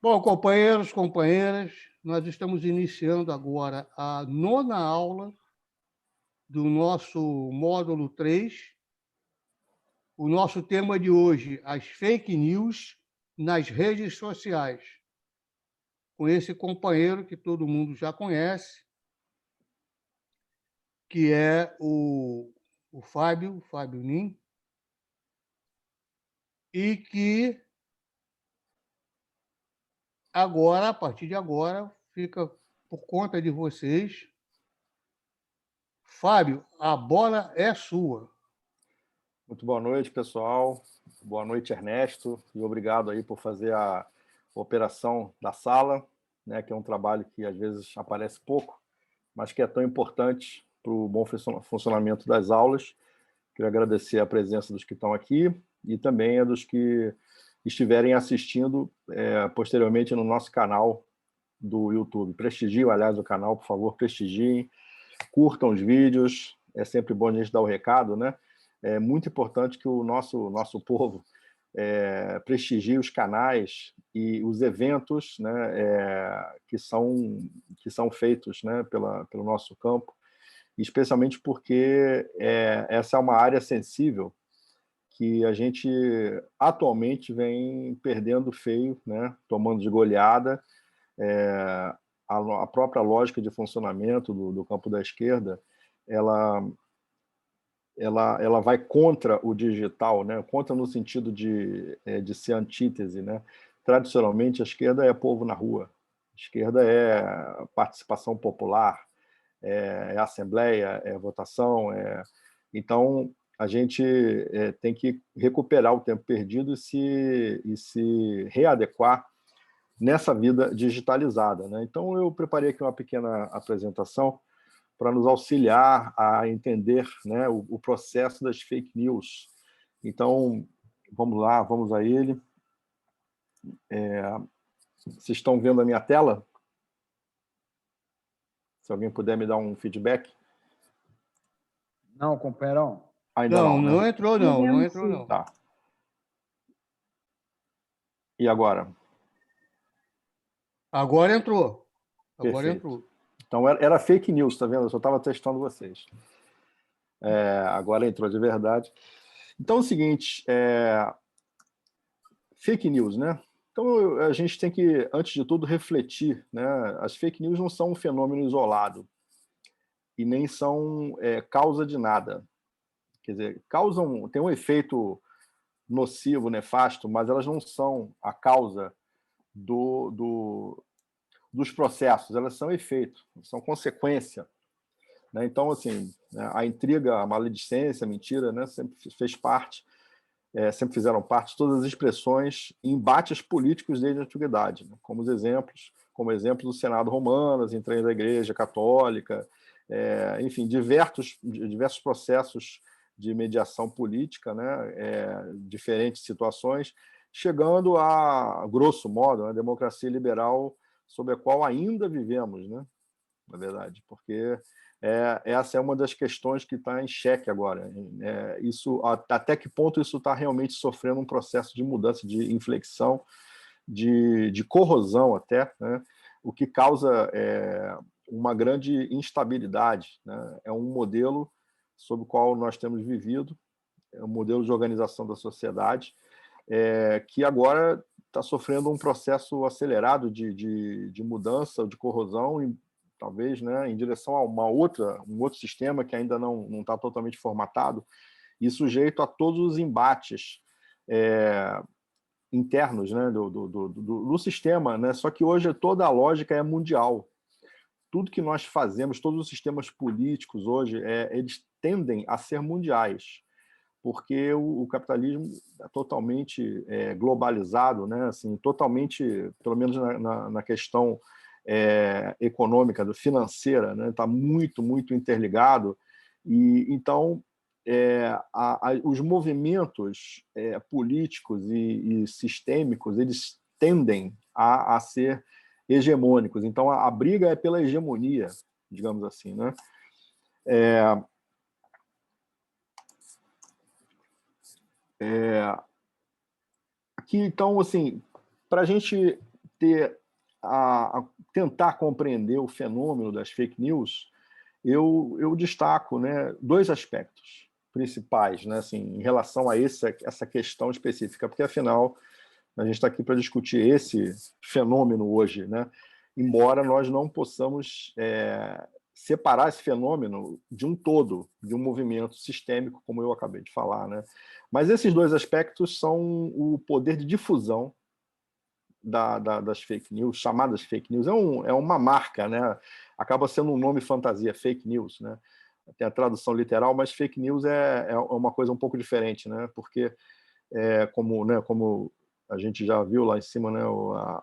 Bom, companheiros, companheiras, nós estamos iniciando agora a nona aula do nosso módulo 3. O nosso tema de hoje, as fake news nas redes sociais. Com esse companheiro que todo mundo já conhece, que é o Fábio Nin, e que agora, a partir de agora, fica por conta de vocês. Fábio, a bola é sua. Muito boa noite, pessoal. Boa noite, Ernesto. E obrigado aí por fazer a operação da sala, né, que é um trabalho que às vezes aparece pouco, mas que é tão importante para o bom funcionamento das aulas. Quero agradecer a presença dos que estão aqui e também a dos que estiverem assistindo posteriormente no nosso canal do YouTube. Prestigiem, aliás, o canal, por favor, prestigiem, curtam os vídeos. É sempre bom a gente dar o recado, né? É muito importante que o nosso povo prestigie os canais e os eventos, né, que são feitos, né, pelo nosso campo, especialmente porque essa é uma área sensível que a gente atualmente vem perdendo feio, né, tomando de goleada. A própria lógica de funcionamento do campo da esquerda, ela vai contra o digital, né? Contra no sentido de ser antítese, né? Tradicionalmente, a esquerda é povo na rua, a esquerda é participação popular, é assembleia, é votação. Então, a gente tem que recuperar o tempo perdido e se readequar nessa vida digitalizada, né? Então, eu preparei aqui uma pequena apresentação para nos auxiliar a entender, né, o processo das fake news. Então, vamos lá, vamos a ele. Vocês estão vendo a minha tela? Se alguém puder me dar um feedback. Não, companheirão. Ainda não, né? Não entrou, não. Não entrou, não. Tá. E agora? Agora entrou. Agora Perfeito. entrou. Então, era fake news, tá vendo? Eu só estava testando vocês. Agora entrou de verdade. Então, é o seguinte, fake news, né? Então, a gente tem que, antes de tudo, refletir, né? As fake news não são um fenômeno isolado e nem são causa de nada. Quer dizer, tem um efeito nocivo, nefasto, mas elas não são a causa dos processos, elas são efeito, são consequência. Né? Então, assim, a intriga, a maledicência, a mentira, né, sempre fizeram parte de todas as expressões em embates políticos desde a antiguidade, né? Como exemplos do Senado romano, as entranhas da Igreja Católica, enfim, diversos processos de mediação política, né? Diferentes situações, chegando a grosso modo, a democracia liberal sobre a qual ainda vivemos, né? Na verdade, porque essa é uma das questões que está em xeque agora. Até que ponto isso está realmente sofrendo um processo de mudança, de inflexão, de corrosão até, né? O que causa uma grande instabilidade, né? É um modelo sobre o qual nós temos vivido, é um modelo de organização da sociedade, que agora está sofrendo um processo acelerado de mudança, de corrosão, talvez, né, em direção a um outro sistema que ainda não está totalmente formatado e sujeito a todos os embates internos, né, do sistema, né? Só que hoje toda a lógica é mundial. Tudo que nós fazemos, todos os sistemas políticos hoje, eles tendem a ser mundiais, porque o capitalismo é totalmente globalizado, né? Assim, totalmente, pelo menos na questão econômica, financeira, né? Está muito, muito interligado. E então os movimentos políticos e sistêmicos, eles tendem a ser hegemônicos. Então a briga é pela hegemonia, digamos assim, né? Aqui, então, assim, para a gente tentar compreender o fenômeno das fake news, eu destaco, né, dois aspectos principais, né, assim, em relação a essa questão específica, porque, afinal, a gente está aqui para discutir esse fenômeno hoje, né, embora nós não possamos separar esse fenômeno de um todo, de um movimento sistêmico, como eu acabei de falar, né? Mas esses dois aspectos são o poder de difusão das fake news, chamadas fake news. É uma marca, né? Acaba sendo um nome fantasia, fake news, né? Tem a tradução literal, mas fake news é uma coisa um pouco diferente, né? Porque, como a gente já viu lá em cima, né,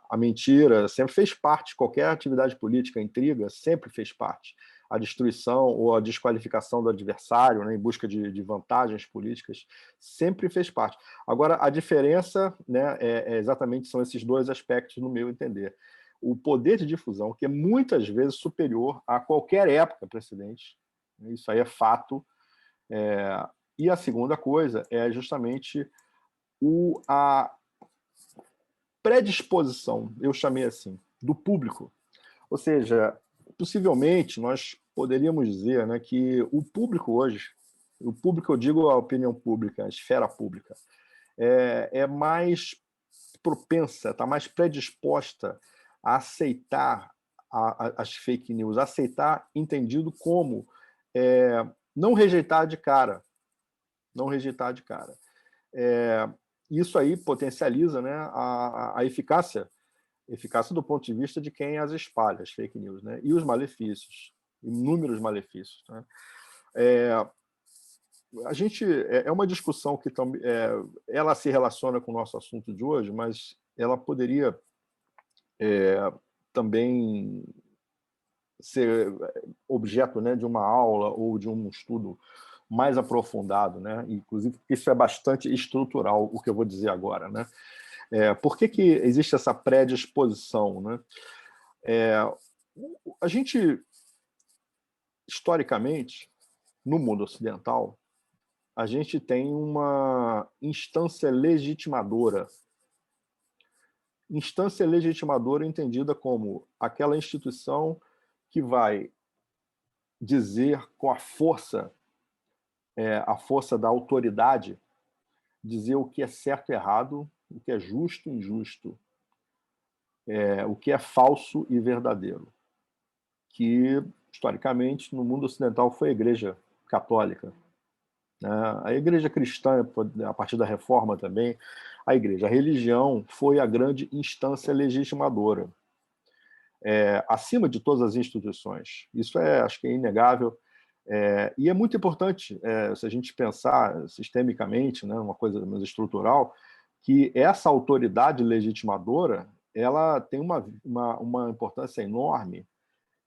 a mentira sempre fez parte, qualquer atividade política, a intriga, sempre fez parte. A destruição ou a desqualificação do adversário, né, em busca de vantagens políticas, sempre fez parte. Agora, a diferença, né, exatamente são esses dois aspectos, no meu entender. O poder de difusão, que é muitas vezes superior a qualquer época precedente, isso aí é fato. E a segunda coisa é justamente a predisposição, eu chamei assim, do público. Ou seja, possivelmente nós poderíamos dizer, né, que o público hoje, o público, eu digo a opinião pública, a esfera pública, é mais propensa, está mais predisposta a aceitar as fake news, aceitar entendido como não rejeitar de cara, não rejeitar de cara. Isso aí potencializa, né, a eficácia do ponto de vista de quem as espalha, as fake news, né? E os malefícios, inúmeros malefícios, né? A gente é uma discussão que ela se relaciona com o nosso assunto de hoje, mas ela poderia também ser objeto, né, de uma aula ou de um estudo mais aprofundado, né? Inclusive, isso é bastante estrutural, o que eu vou dizer agora, né? Por que existe essa predisposição, né? A gente, historicamente, no mundo ocidental, a gente tem uma instância legitimadora. Instância legitimadora entendida como aquela instituição que vai dizer com a força da autoridade, dizer o que é certo e errado, o que é justo e injusto, o que é falso e verdadeiro. Que, historicamente, no mundo ocidental foi a Igreja Católica. A Igreja Cristã, a partir da Reforma também, a religião foi a grande instância legitimadora, acima de todas as instituições. Isso acho que é inegável. E é muito importante, se a gente pensar sistemicamente, né, uma coisa mais estrutural, que essa autoridade legitimadora ela tem uma importância enorme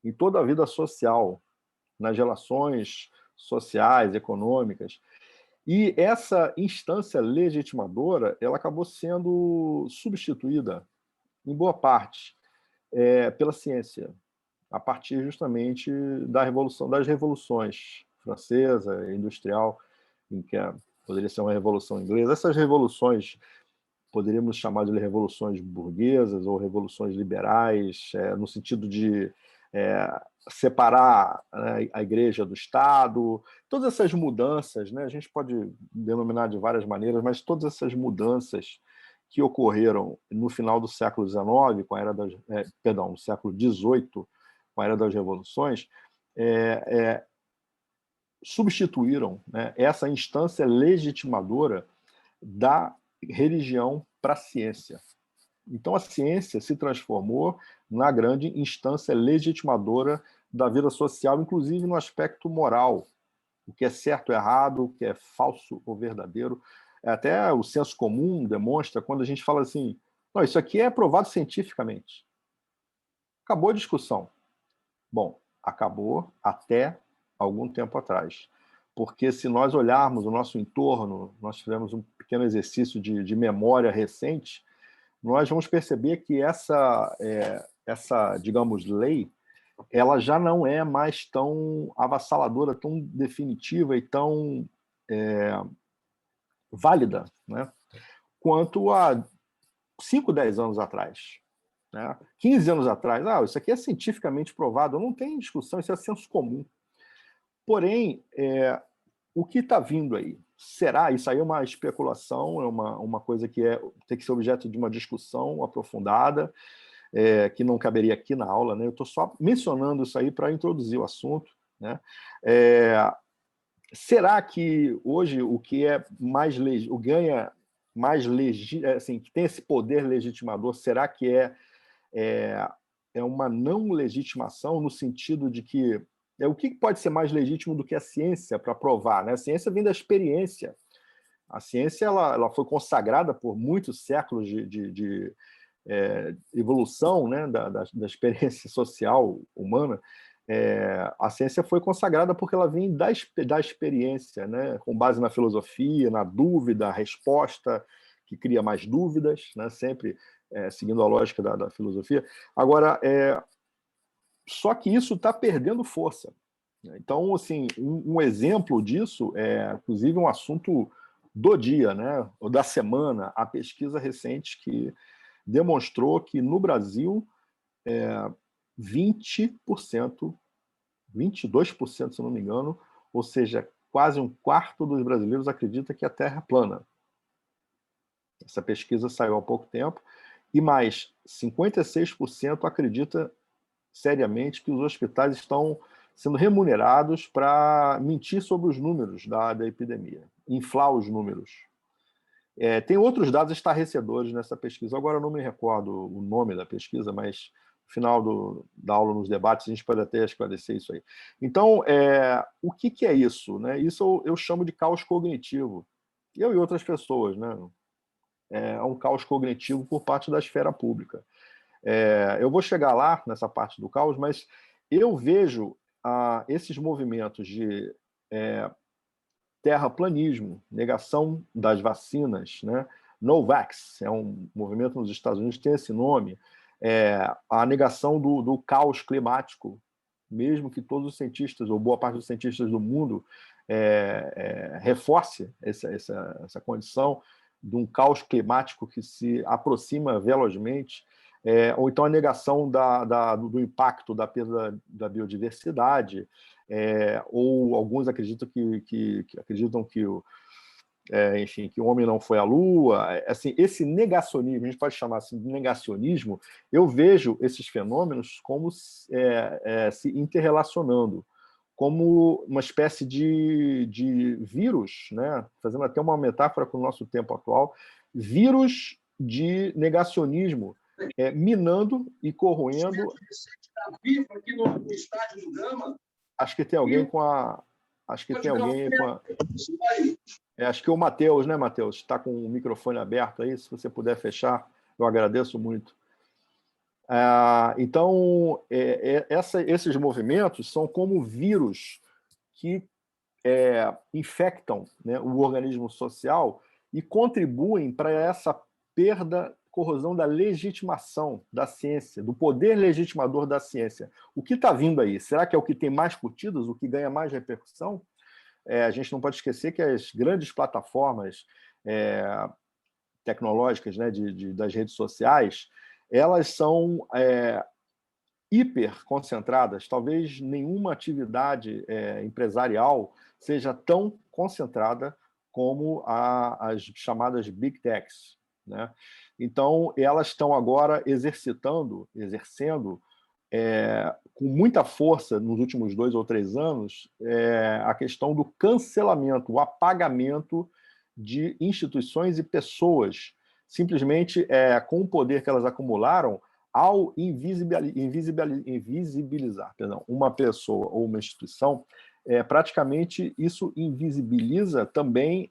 em toda a vida social, nas relações sociais, econômicas. E essa instância legitimadora ela acabou sendo substituída, em boa parte, pela ciência, a partir justamente das revoluções francesa, industrial, em que poderia ser uma revolução inglesa. Essas revoluções poderíamos chamar de revoluções burguesas ou revoluções liberais, no sentido de separar, né, a igreja do Estado. Todas essas mudanças, né, a gente pode denominar de várias maneiras, mas todas essas mudanças que ocorreram no final do século XIX, com a era no século XVIII, com a era das revoluções, substituíram, né, essa instância legitimadora da religião para a ciência. Então, a ciência se transformou na grande instância legitimadora da vida social, inclusive no aspecto moral, o que é certo ou errado, o que é falso ou verdadeiro. Até o senso comum demonstra quando a gente fala assim, não, isso aqui é provado cientificamente. Acabou a discussão. Bom, acabou até algum tempo atrás. Porque se nós olharmos o nosso entorno, nós fizemos um pequeno exercício de memória recente, nós vamos perceber que essa, digamos, lei, ela já não é mais tão avassaladora, tão definitiva e tão válida, né, quanto há 5, 10 anos atrás. né? 15 anos atrás, isso aqui é cientificamente provado, não tem discussão, isso é senso comum. Porém, o que está vindo aí? Será? Isso aí é uma especulação, é uma coisa que tem que ser objeto de uma discussão aprofundada, que não caberia aqui na aula, né? Eu estou só mencionando isso aí para introduzir o assunto, né? Será que hoje o que é mais o ganha mais assim, que tem esse poder legitimador, será que é uma não legitimação no sentido de que o que pode ser mais legítimo do que a ciência para provar, né? A ciência vem da experiência. A ciência ela foi consagrada por muitos séculos de evolução, né, da experiência social humana. A ciência foi consagrada porque ela vem da experiência, né, com base na filosofia, na dúvida, a resposta que cria mais dúvidas, né, sempre seguindo a lógica da filosofia. Agora, só que isso está perdendo força. Então, assim, um exemplo disso inclusive, um assunto do dia, né, ou da semana, a pesquisa recente que demonstrou que no Brasil 20%, 22%, se não me engano, ou seja, quase um quarto dos brasileiros acredita que a Terra é plana. Essa pesquisa saiu há pouco tempo, e mais 56% acredita seriamente que os hospitais estão sendo remunerados para mentir sobre os números da epidemia, inflar os números. Tem outros dados estarrecedores nessa pesquisa. Agora eu não me recordo o nome da pesquisa, mas no final da aula, nos debates, a gente pode até esclarecer isso aí. Então, o que é isso, né? Isso eu chamo de caos cognitivo. Eu e outras pessoas, né? É um caos cognitivo por parte da esfera pública. Eu vou chegar lá, nessa parte do caos, mas eu vejo esses movimentos de terraplanismo, negação das vacinas, né? No-Vax, é um movimento nos Estados Unidos que tem esse nome, a negação do caos climático, mesmo que todos os cientistas, ou boa parte dos cientistas do mundo, reforce essa condição de um caos climático que se aproxima velozmente, ou então a negação do impacto da perda da biodiversidade, ou alguns acreditam que enfim, que o homem não foi à Lua. Assim, esse negacionismo, a gente pode chamar assim de negacionismo, eu vejo esses fenômenos como se interrelacionando, como uma espécie de vírus, né? Fazendo até uma metáfora com o nosso tempo atual, vírus de negacionismo, minando e corroendo. Aqui no estádio do Gama. Acho que tem alguém com a. Acho que tem alguém com a. Acho que é o Matheus, né, Matheus? Está com o microfone aberto aí, se você puder fechar, eu agradeço muito. Então, esses movimentos são como vírus que infectam, né, o organismo social e contribuem para essa corrosão da legitimação da ciência, do poder legitimador da ciência. O que está vindo aí? Será que é o que tem mais curtidas, o que ganha mais repercussão? A gente não pode esquecer que as grandes plataformas tecnológicas, né, das redes sociais, elas são hiper concentradas. Talvez nenhuma atividade empresarial seja tão concentrada como as chamadas Big Techs, né? Então, elas estão agora exercendo com muita força nos últimos 2 ou 3 anos a questão do cancelamento, o apagamento de instituições e pessoas, simplesmente com o poder que elas acumularam, ao invisibilizar uma pessoa ou uma instituição, praticamente isso invisibiliza também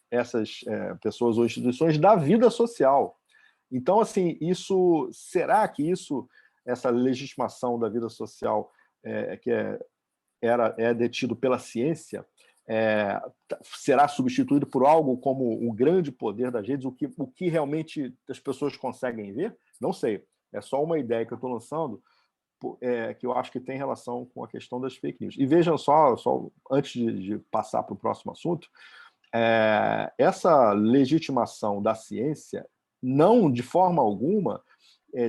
essas pessoas ou instituições da vida social. Então, assim, será que essa legitimação da vida social que é detido pela ciência, será substituído por algo como o grande poder das redes, o que realmente as pessoas conseguem ver? Não sei. É só uma ideia que eu estou lançando, que eu acho que tem relação com a questão das fake news. E vejam só antes de passar para o próximo assunto, essa legitimação da ciência não, de forma alguma,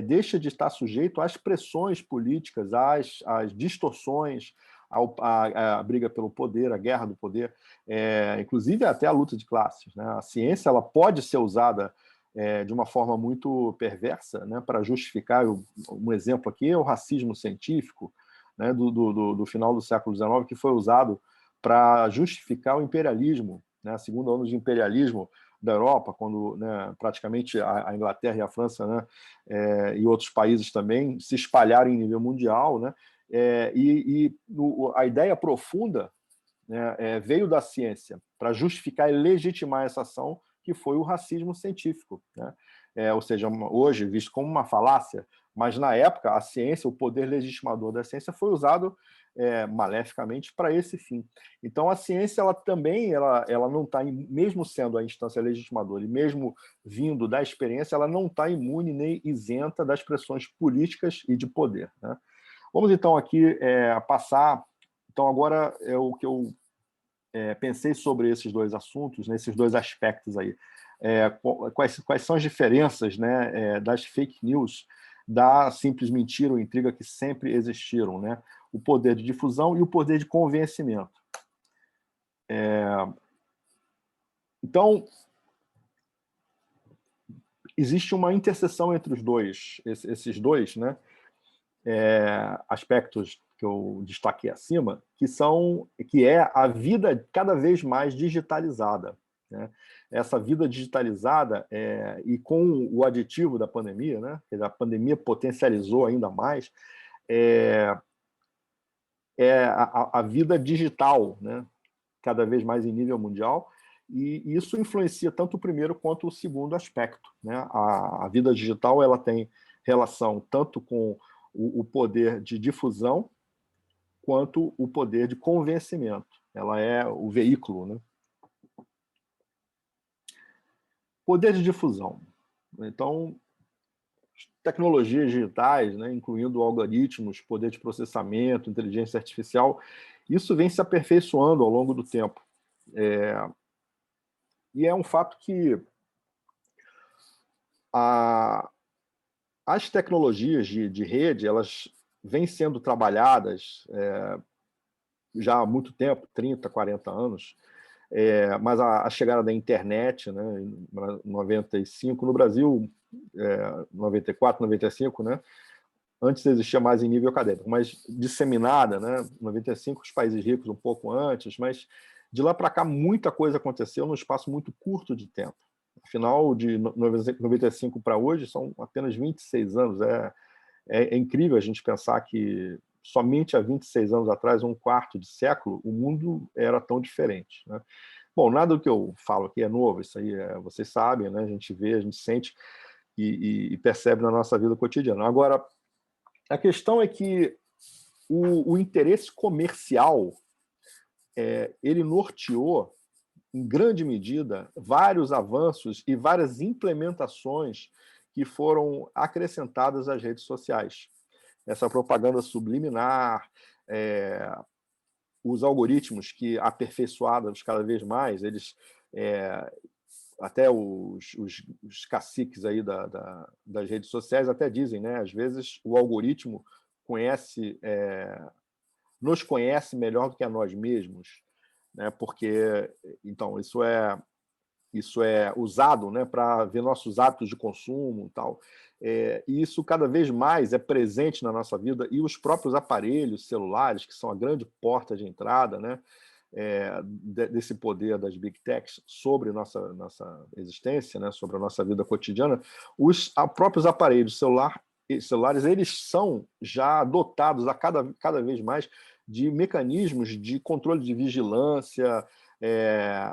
deixa de estar sujeito às pressões políticas, às distorções, à briga pelo poder, à guerra do poder, inclusive até a luta de classes, né? A ciência ela pode ser usada de uma forma muito perversa, né, para justificar. Um exemplo aqui é o racismo científico, né, do final do século XIX, que foi usado para justificar o imperialismo, né, a segunda onda de imperialismo da Europa, quando, né, praticamente a Inglaterra e a França, né, e outros países também se espalharam em nível mundial, né, a ideia profunda, né, veio da ciência para justificar e legitimar essa ação, que foi o racismo científico, né? Ou seja, hoje visto como uma falácia, mas na época a ciência, o poder legitimador da ciência foi usado maleficamente para esse fim. Então a ciência ela também ela não está, mesmo sendo a instância legitimadora e mesmo vindo da experiência, ela não está imune nem isenta das pressões políticas e de poder, né? Vamos então aqui passar. Então agora é o que eu pensei sobre esses dois assuntos, nesses dois aspectos aí. Quais são as diferenças, né, das fake news, da simples mentira ou intriga que sempre existiram, né? O poder de difusão e o poder de convencimento. Então, existe uma interseção entre esses dois, né, aspectos que eu destaquei acima, que é a vida cada vez mais digitalizada, né? Essa vida digitalizada, e com o aditivo da pandemia, né? A pandemia potencializou ainda mais a vida digital, né? Cada vez mais em nível mundial, e isso influencia tanto o primeiro quanto o segundo aspecto, né? A vida digital ela tem relação tanto com o poder de difusão quanto o poder de convencimento. Ela é o veículo, né? Poder de difusão. Então, tecnologias digitais, né, incluindo algoritmos, poder de processamento, inteligência artificial, isso vem se aperfeiçoando ao longo do tempo. E é um fato que as tecnologias de rede, elas vêm sendo trabalhadas já há muito tempo, 30, 40 anos, mas a chegada da internet, né, em 95, no Brasil, 94, 95, né, antes existia mais em nível acadêmico, mas disseminada, né, 95, os países ricos um pouco antes, mas de lá para cá muita coisa aconteceu num espaço muito curto de tempo. Afinal, de 95 para hoje, são apenas 26 anos. É incrível a gente pensar que somente há 26 anos atrás, um quarto de século, o mundo era tão diferente, né? Bom, nada do que eu falo aqui é novo, isso aí vocês sabem, né? A gente vê, a gente sente e percebe na nossa vida cotidiana. Agora, a questão é que o interesse comercial, ele norteou, em grande medida, vários avanços e várias implementações que foram acrescentadas às redes sociais. Essa propaganda subliminar, os algoritmos que, aperfeiçoados cada vez mais, eles, até os caciques aí das redes sociais até dizem, né? Às vezes o algoritmo nos conhece melhor do que a nós mesmos, né? Porque, então, isso é usado, né, para ver nossos hábitos de consumo e tal. E isso cada vez mais é presente na nossa vida, e os próprios aparelhos celulares, que são a grande porta de entrada, né, desse poder das Big Techs sobre nossa existência, né, sobre a nossa vida cotidiana, os próprios aparelhos celulares, eles são já dotados a cada vez mais de mecanismos de controle de vigilância.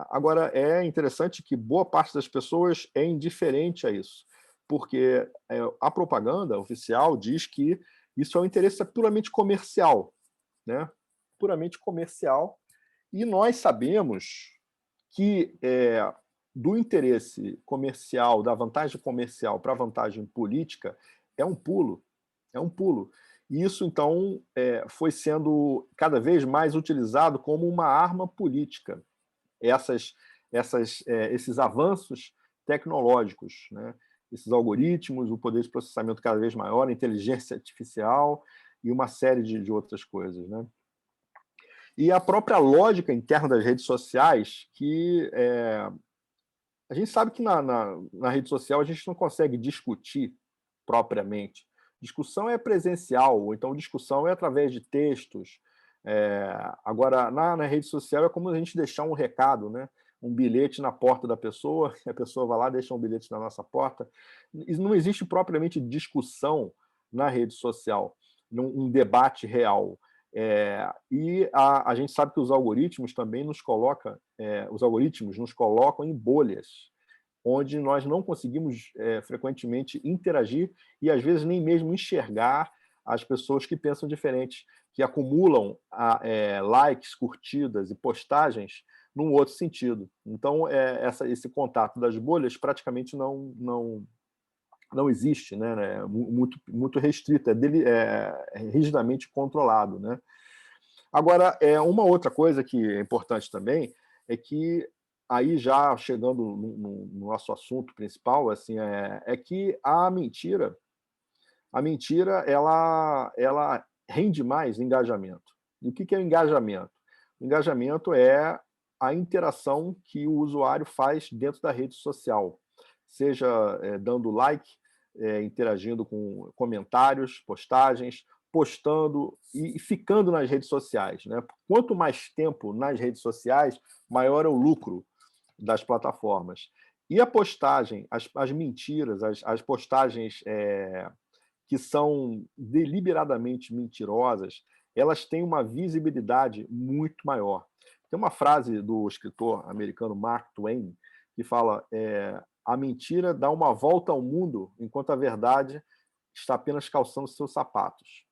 Agora, é interessante que boa parte das pessoas é indiferente a isso, porque a propaganda oficial diz que isso é um interesse puramente comercial, né? Puramente comercial, e nós sabemos que do interesse comercial, da vantagem comercial para a vantagem política, é um pulo. E isso, então, foi sendo cada vez mais utilizado como uma arma política. Esses avanços tecnológicos, né? esses algoritmos, o poder de processamento cada vez maior, a inteligência artificial e uma série de outras coisas, né? E a própria lógica interna das redes sociais, que a gente sabe que na rede social a gente não consegue discutir propriamente. Discussão é presencial, ou então discussão é através de textos. Agora, na rede social é como a gente deixar um recado, né? Um bilhete na porta da pessoa, a pessoa vai lá, deixa um bilhete na nossa porta. Não existe propriamente discussão na rede social, um debate real. E a gente sabe que os algoritmos também nos colocam, os algoritmos nos colocam em bolhas, onde nós não conseguimos frequentemente interagir e às vezes nem mesmo enxergar as pessoas que pensam diferente, que acumulam likes, curtidas e postagens num outro sentido. Então, esse contato das bolhas praticamente não existe, né? Muito restrito, é rigidamente controlado, né? Agora, uma outra coisa que é importante também é que, aí já chegando no nosso assunto principal, assim, é que a mentira ela rende mais engajamento. E o que é o engajamento? O engajamento é a interação que o usuário faz dentro da rede social, seja dando like, interagindo com comentários, postagens, postando e ficando nas redes sociais, né? Quanto mais tempo nas redes sociais, maior é o lucro das plataformas. E a postagem, as mentiras, as postagens que são deliberadamente mentirosas, elas têm uma visibilidade muito maior. Tem uma frase do escritor americano Mark Twain que fala: a mentira dá uma volta ao mundo enquanto a verdade está apenas calçando seus sapatos.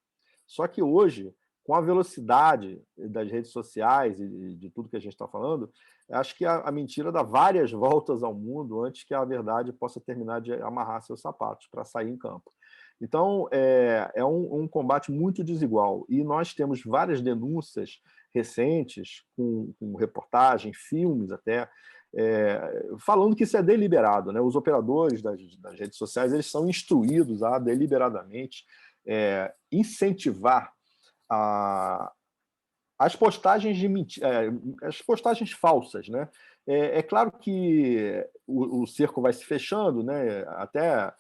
Só que hoje, com a velocidade das redes sociais e de tudo que a gente está falando, acho que a mentira dá várias voltas ao mundo antes que a verdade possa terminar de amarrar seus sapatos para sair em campo. Então, é um combate muito desigual. E nós temos várias denúncias recentes, com reportagem, filmes até, falando que isso é deliberado, né? Os operadores das redes sociais, eles são instruídos a deliberadamente incentivar as postagens as postagens falsas, né? É claro que o cerco vai se fechando, né? Até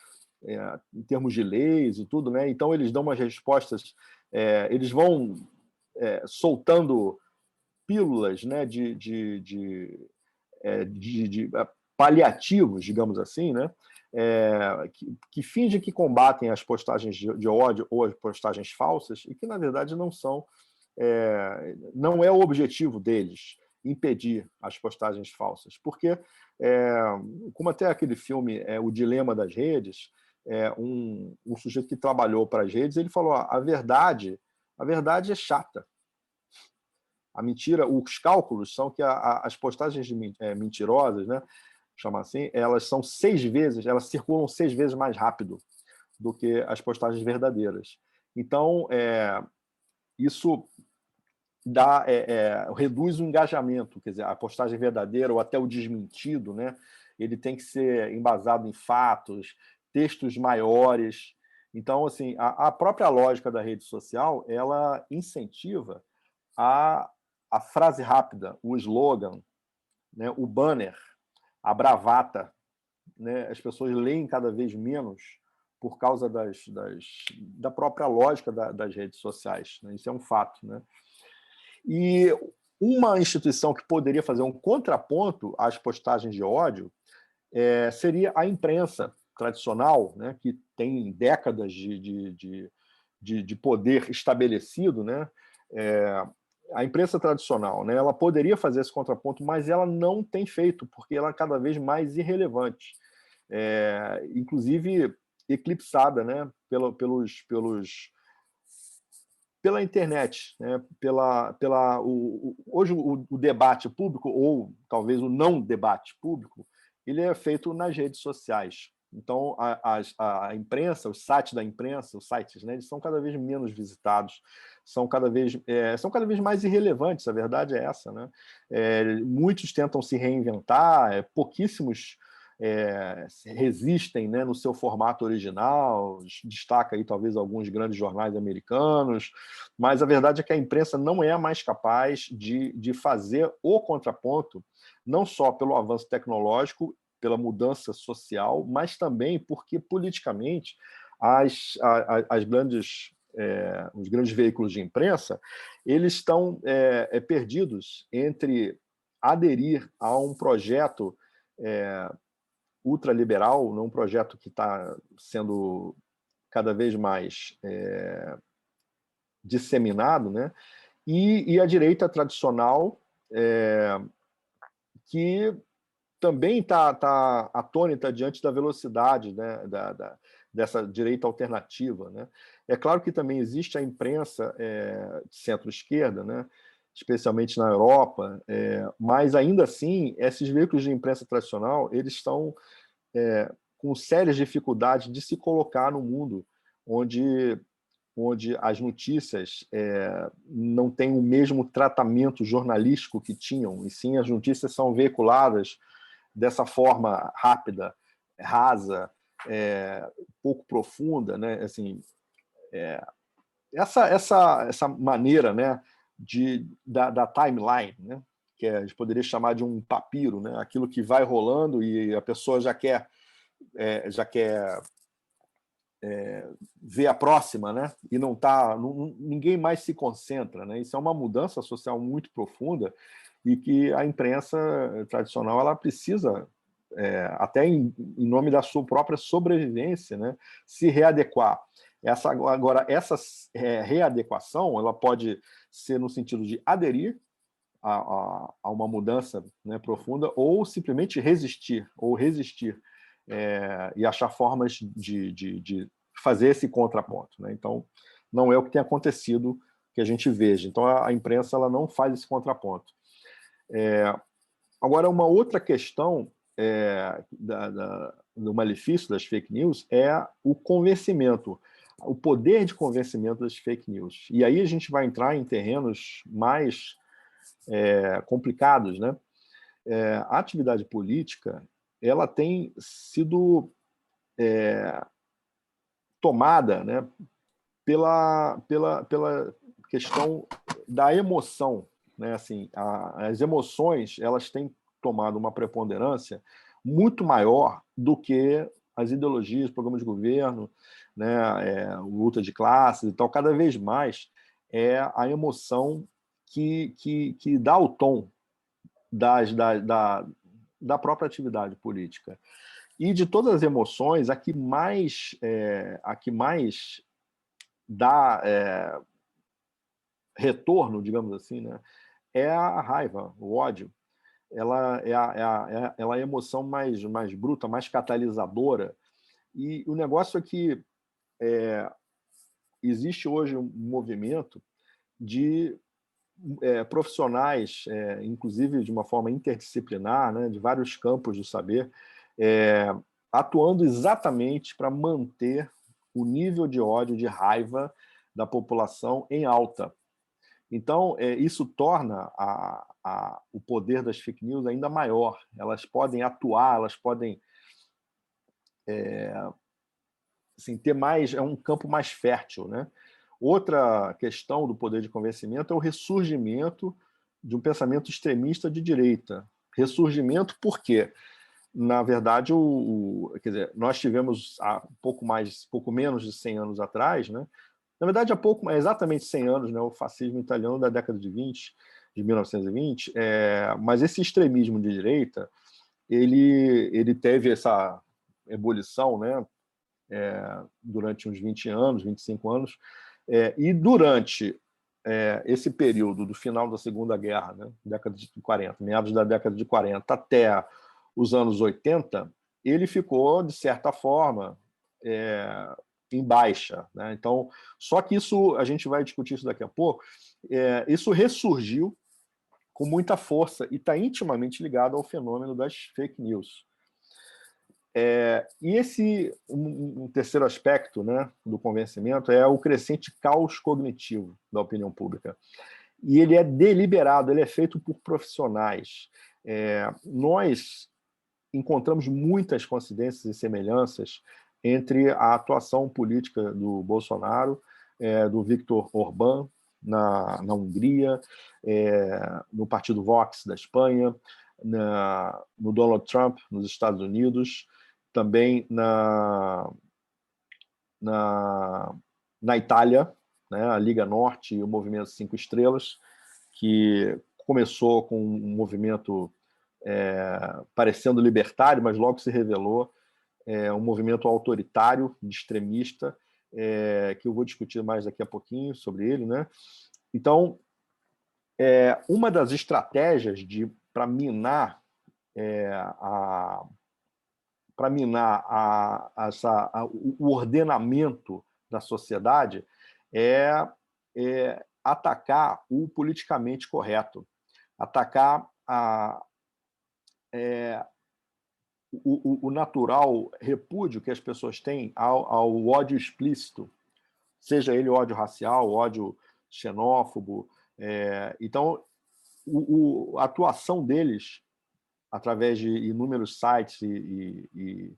em termos de leis e tudo, né? Então eles dão umas respostas, eles vão soltando pílulas, né? de paliativos, digamos assim, né? Que fingem que combatem as postagens de ódio ou as postagens falsas e que, na verdade, não é o objetivo deles impedir as postagens falsas. Porque, como até aquele filme O Dilema das Redes, um sujeito que trabalhou para as redes, ele falou: a verdade é chata. A mentira, os cálculos são que as postagens mentirosas, né, chama assim, elas circulam 6 vezes mais rápido do que as postagens verdadeiras. Então, isso reduz o engajamento, quer dizer, a postagem verdadeira ou até o desmentido, né, ele tem que ser embasado em fatos, textos maiores. Então, assim, a própria lógica da rede social, ela incentiva a frase rápida, o slogan, né, o banner, a bravata, né? As pessoas leem cada vez menos por causa da própria lógica das redes sociais, né? Isso é um fato, né? E uma instituição que poderia fazer um contraponto às postagens de ódio seria a imprensa tradicional, né? Que tem décadas de poder estabelecido, né? A imprensa tradicional, né, ela poderia fazer esse contraponto, mas ela não tem feito, porque ela é cada vez mais irrelevante, inclusive eclipsada, né, pela internet, né, hoje o debate público, ou talvez o não debate público, ele é feito nas redes sociais. Então, a imprensa, os sites da imprensa, os sites, né, eles são cada vez menos visitados, são cada vez mais irrelevantes, a verdade é essa, né? Muitos tentam se reinventar, pouquíssimos resistem, né, no seu formato original, destaca aí talvez alguns grandes jornais americanos, mas a verdade é que a imprensa não é mais capaz de fazer o contraponto, não só pelo avanço tecnológico, pela mudança social, mas também porque, politicamente, os grandes veículos de imprensa, eles estão perdidos entre aderir a um projeto ultraliberal, um projeto que está sendo cada vez mais disseminado, né? E a direita tradicional, que também está atônita diante da velocidade, né, dessa direita alternativa, né? É claro que também existe a imprensa de centro-esquerda, né, especialmente na Europa, mas ainda assim, esses veículos de imprensa tradicional, eles estão com sérias dificuldades de se colocar no mundo onde as notícias não têm o mesmo tratamento jornalístico que tinham, e sim as notícias são veiculadas dessa forma rápida, rasa, pouco profunda, né? Assim, essa maneira, né, da timeline, né, que a gente poderia chamar de um papiro, né, aquilo que vai rolando e a pessoa já quer ver a próxima, né, e ninguém mais se concentra, né? Isso é uma mudança social muito profunda e que a imprensa tradicional ela precisa, até em nome da sua própria sobrevivência, né, se readequar. Essa readequação ela pode ser no sentido de aderir a uma mudança, né, profunda, ou simplesmente resistir, e achar formas de fazer esse contraponto, né? Então, não é o que tem acontecido que a gente veja. Então, a imprensa ela não faz esse contraponto. Agora, uma outra questão do malefício das fake news é o convencimento, o poder de convencimento das fake news. E aí a gente vai entrar em terrenos mais complicados, né? A atividade política ela tem sido tomada, né, pela questão da emoção, né? Assim, as emoções elas têm tomado uma preponderância muito maior do que as ideologias, programas de governo, né, luta de classes e tal. Cada vez mais é a emoção que dá o tom da própria atividade política. E de todas as emoções, a que mais dá retorno, digamos assim, né, é a raiva, o ódio. Ela é a emoção mais bruta, mais catalisadora. E o negócio é que existe hoje um movimento de profissionais, inclusive de uma forma interdisciplinar, né, de vários campos do saber, atuando exatamente para manter o nível de ódio, de raiva da população em alta. Então, isso torna o poder das fake news ainda maior. Elas podem atuar, elas podem assim, ter mais, um campo mais fértil, né? Outra questão do poder de convencimento é o ressurgimento de um pensamento extremista de direita. Ressurgimento porque, na verdade, quer dizer, nós tivemos há pouco menos de 100 anos atrás, né? Na verdade, exatamente 100 anos, né, o fascismo italiano da década de 1920, mas esse extremismo de direita, ele teve essa ebulição, né, durante uns 20 anos, 25 anos, e durante esse período do final da Segunda Guerra, né, década de 40, meados da década de 40 até os anos 80, ele ficou, de certa forma, em baixa, né? Então, só que isso, a gente vai discutir isso daqui a pouco, isso ressurgiu com muita força e está intimamente ligado ao fenômeno das fake news. E um terceiro aspecto, né, do convencimento é o crescente caos cognitivo da opinião pública. E ele é deliberado, ele é feito por profissionais. Nós encontramos muitas coincidências e semelhanças entre a atuação política do Bolsonaro, do Viktor Orbán na Hungria, no partido Vox da Espanha, no Donald Trump nos Estados Unidos, também na Itália, né, a Liga Norte e o Movimento 5 Estrelas, que começou com um movimento parecendo libertário, mas logo se revelou um movimento autoritário, extremista, que eu vou discutir mais daqui a pouquinho sobre ele, né? Então, uma das estratégias para minar o ordenamento da sociedade é atacar o politicamente correto, atacar o natural repúdio que as pessoas têm ao ódio explícito, seja ele ódio racial, ódio xenófobo. Então, a atuação deles, através de inúmeros sites e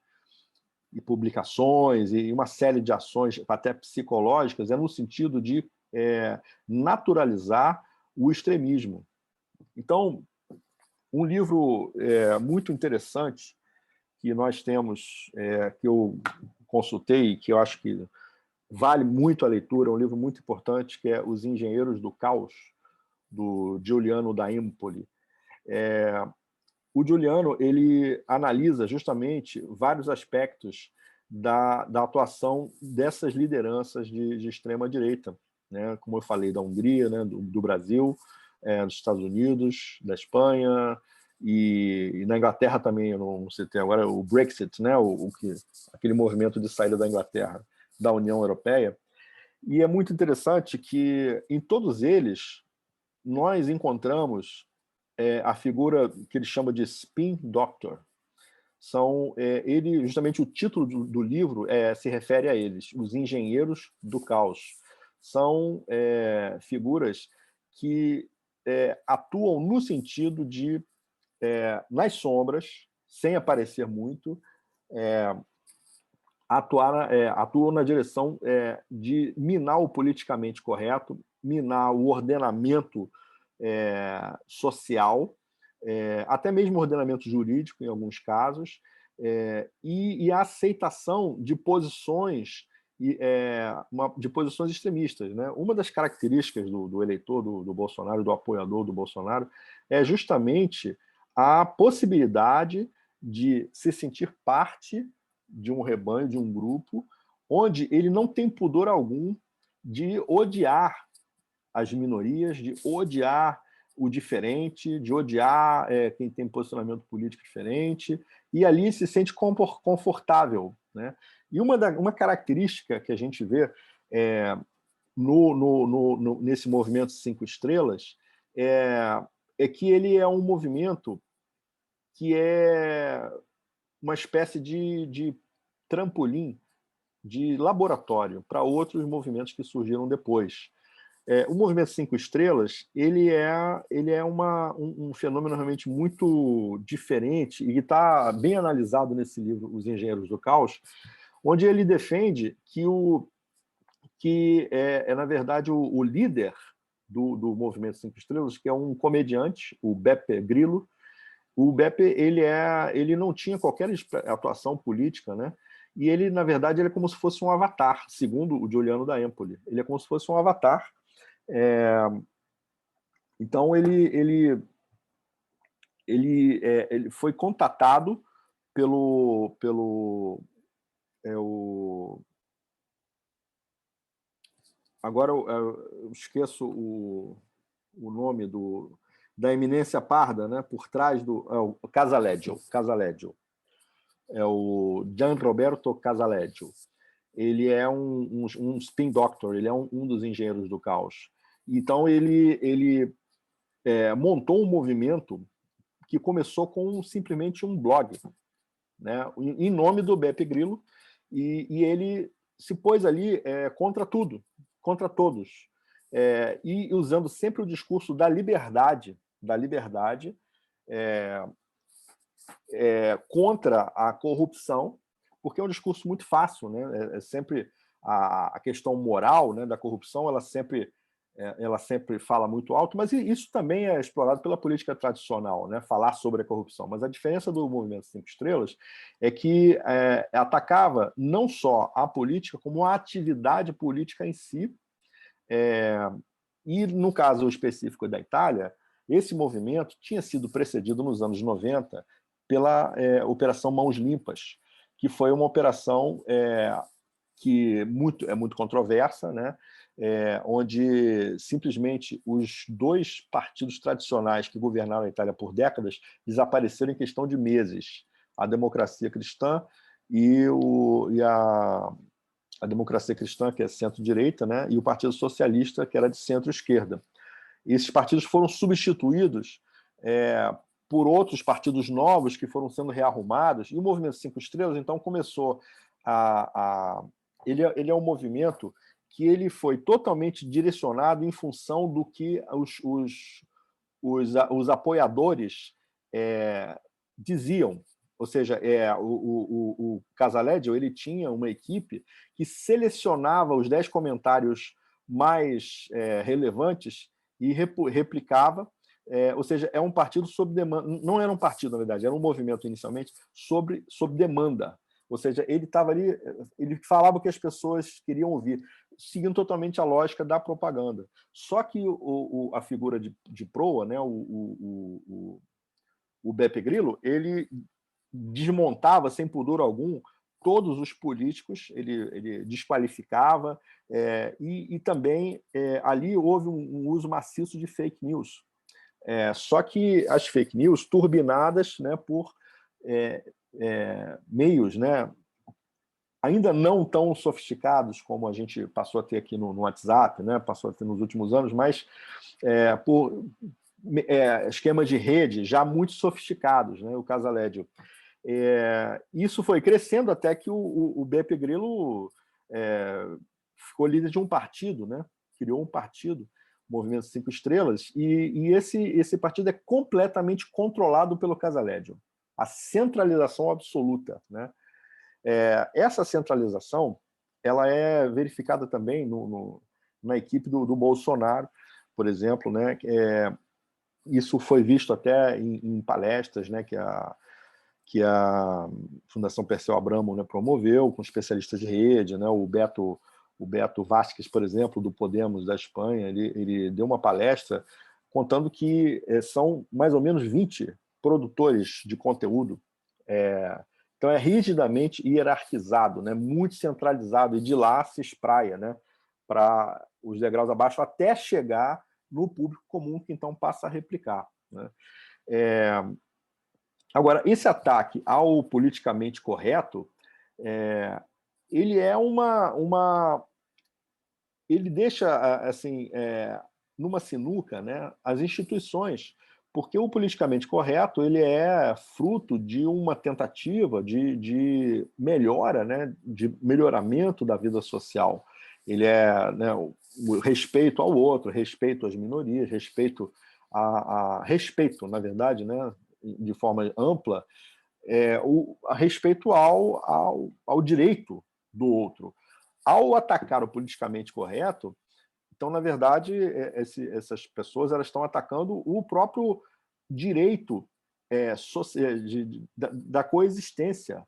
publicações e uma série de ações até psicológicas, no sentido de naturalizar o extremismo. Então, um livro muito interessante que nós temos, que eu consultei, que eu acho que vale muito a leitura, é um livro muito importante, que é Os Engenheiros do Caos, do Giuliano da Empoli. O Giuliano, ele analisa justamente vários aspectos da atuação dessas lideranças de extrema-direita, né? Como eu falei, da Hungria, né? do Brasil, dos Estados Unidos, da Espanha, e na Inglaterra também, eu não citei agora, o Brexit, né? Aquele movimento de saída da Inglaterra da União Europeia. E é muito interessante que, em todos eles, nós encontramos a figura que ele chama de Spin Doctor. Justamente o título do livro se refere a eles, os engenheiros do caos. São figuras que atuam no sentido de, nas sombras, sem aparecer muito, atuam na direção de minar o politicamente correto, minar o ordenamento social, até mesmo o ordenamento jurídico, em alguns casos, e a aceitação de posições extremistas, né? Uma das características do eleitor do Bolsonaro, do apoiador do Bolsonaro, é justamente a possibilidade de se sentir parte de um rebanho, de um grupo, onde ele não tem pudor algum de odiar as minorias, de odiar o diferente, de odiar quem tem posicionamento político diferente, e ali se sente confortável, né? E uma característica que a gente vê nesse movimento 5 Estrelas é que ele é um movimento que é uma espécie de trampolim, de laboratório para outros movimentos que surgiram depois. O movimento 5 Estrelas ele é um fenômeno realmente muito diferente e está bem analisado nesse livro, Os Engenheiros do Caos, onde ele defende que na verdade, o líder do movimento 5 Estrelas, que é um comediante, o Beppe Grillo. O Beppe ele não tinha qualquer atuação política, né? E ele, na verdade, ele é como se fosse um avatar, segundo o Giuliano da Empoli. Ele é como se fosse um avatar. Então, ele foi contatado agora eu esqueço o nome da eminência parda, né? Por trás o Casaleggio. É o Gianroberto Casaleggio. Ele é um spin doctor, ele é um dos engenheiros do caos. Então, ele montou um movimento que começou com simplesmente um blog, né, em nome do Beppe Grillo, e ele se pôs ali contra tudo, contra todos, e usando sempre o discurso da liberdade, contra a corrupção, porque é um discurso muito fácil, né? É sempre a questão moral, né, da corrupção, ela sempre fala muito alto, mas isso também é explorado pela política tradicional, né, falar sobre a corrupção. Mas a diferença do Movimento 5 Estrelas é que atacava não só a política, como a atividade política em si. E no caso específico da Itália, esse movimento tinha sido precedido nos anos 90 pela Operação Mãos Limpas, que foi uma operação que é muito controversa, né? Onde simplesmente os dois partidos tradicionais que governaram a Itália por décadas desapareceram em questão de meses. A Democracia Cristã e a Democracia Cristã, que é centro-direita, né? E o Partido Socialista, que era de centro-esquerda. Esses partidos foram substituídos por outros partidos novos que foram sendo rearrumados, e o Movimento 5 Estrelas, então, começou Ele é um movimento que ele foi totalmente direcionado em função do que os apoiadores diziam. Ou seja, o Casaleggio, ele tinha uma equipe que selecionava os 10 comentários mais relevantes e replicava. Ou seja, é um partido sob demanda. Não era um partido, na verdade, era um movimento inicialmente sob demanda. Ou seja, ele estava ali, ele falava o que as pessoas queriam ouvir, seguindo totalmente a lógica da propaganda. Só que a figura de proa, né, o Beppe Grillo, ele desmontava, sem pudor algum, todos os políticos, ele desqualificava, e também ali houve um uso maciço de fake news. Só que as fake news turbinadas, né, por meios, né, ainda não tão sofisticados como a gente passou a ter aqui no WhatsApp, né, passou a ter nos últimos anos, mas por esquemas de rede já muito sofisticados, né, o Casaleggio. Isso foi crescendo até que o Beppe Grillo ficou líder de um partido, né, criou um partido, Movimento 5 Estrelas, e esse partido é completamente controlado pelo Casaleggio. A centralização absoluta, né? Essa centralização ela é verificada também na equipe do Bolsonaro, por exemplo, né? Isso foi visto até em palestras, né, que a Fundação Perseu Abramo, né, promoveu, com especialistas de rede, né? O Beto Vázquez, por exemplo, do Podemos da Espanha, ele deu uma palestra contando que são mais ou menos 20 produtores de conteúdo. Então é rigidamente hierarquizado, né? Muito centralizado, e de lá se espraia, né, para os degraus abaixo até chegar no público comum, que então passa a replicar, né? Agora, esse ataque ao politicamente correto, ele é ele deixa assim numa sinuca, né, as instituições, porque o politicamente correto ele é fruto de uma tentativa de melhora, né, de melhoramento da vida social. Ele né, o respeito ao outro, respeito às minorias, respeito respeito, na verdade, né, de forma ampla, a respeito ao direito do outro. Ao atacar o politicamente correto, então, na verdade, essas pessoas elas estão atacando o próprio direito da coexistência,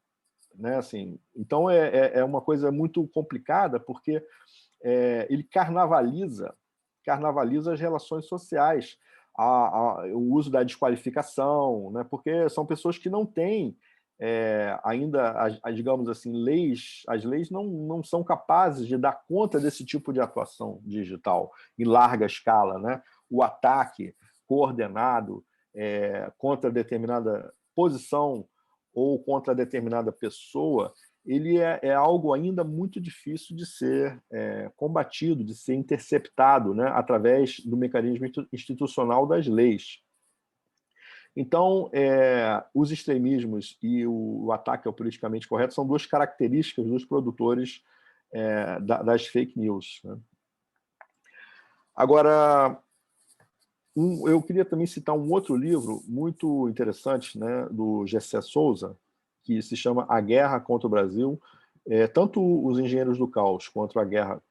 né? Assim, então, é uma coisa muito complicada, porque ele carnavaliza as relações sociais, o uso da desqualificação, né? Porque são pessoas que não têm ainda, digamos assim, as leis não são capazes de dar conta desse tipo de atuação digital em larga escala, né? O ataque coordenado contra determinada posição ou contra determinada pessoa, ele é algo ainda muito difícil de ser combatido, de ser interceptado, né? Através do mecanismo institucional das leis. Então, os extremismos e o ataque ao politicamente correto são duas características dos produtores das fake news, né? Agora, Eu queria também citar um outro livro muito interessante, né, do Gessé Souza, que se chama A Guerra contra o Brasil. Tanto Os Engenheiros do Caos quanto A Guerra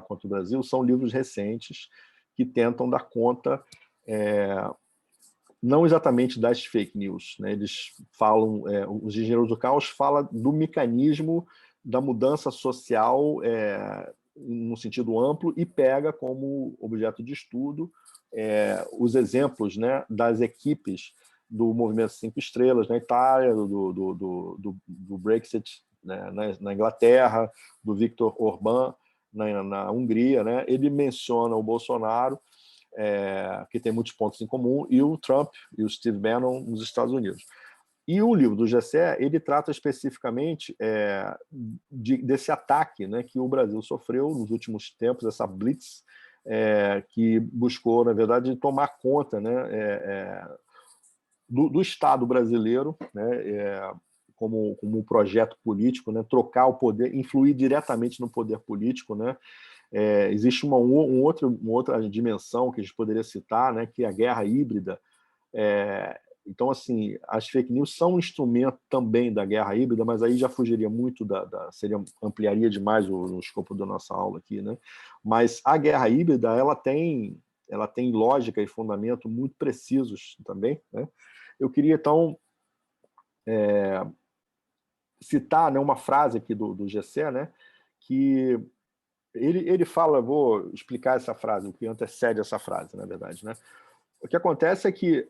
contra o Brasil são livros recentes que tentam dar conta, não exatamente das fake news, né? Eles falam, Os Engenheiros do Caos fala do mecanismo da mudança social no sentido amplo e pega como objeto de estudo os exemplos, né, das equipes do Movimento Cinco Estrelas na Itália, do Brexit, né, na Inglaterra, do Viktor Orbán na Hungria, né? Ele menciona o Bolsonaro, que tem muitos pontos em comum, e o Trump e o Steve Bannon nos Estados Unidos. E o livro do Gessé, ele trata especificamente desse ataque, né, que o Brasil sofreu nos últimos tempos, essa blitz, que buscou, na verdade, tomar conta, né, do Estado brasileiro, né, como um projeto político, né, trocar o poder, influir diretamente no poder político, né. Existe uma outra dimensão que a gente poderia citar, né, que é a guerra híbrida. Então, assim, as fake news são um instrumento também da guerra híbrida, mas aí já fugiria muito ampliaria demais o escopo da nossa aula aqui, né? Mas a guerra híbrida, ela tem lógica e fundamento muito precisos também, né? Eu queria, então, citar, né, uma frase aqui do Gessé, né, que ele fala, vou explicar essa frase, o que antecede essa frase, na verdade, né? O que acontece é que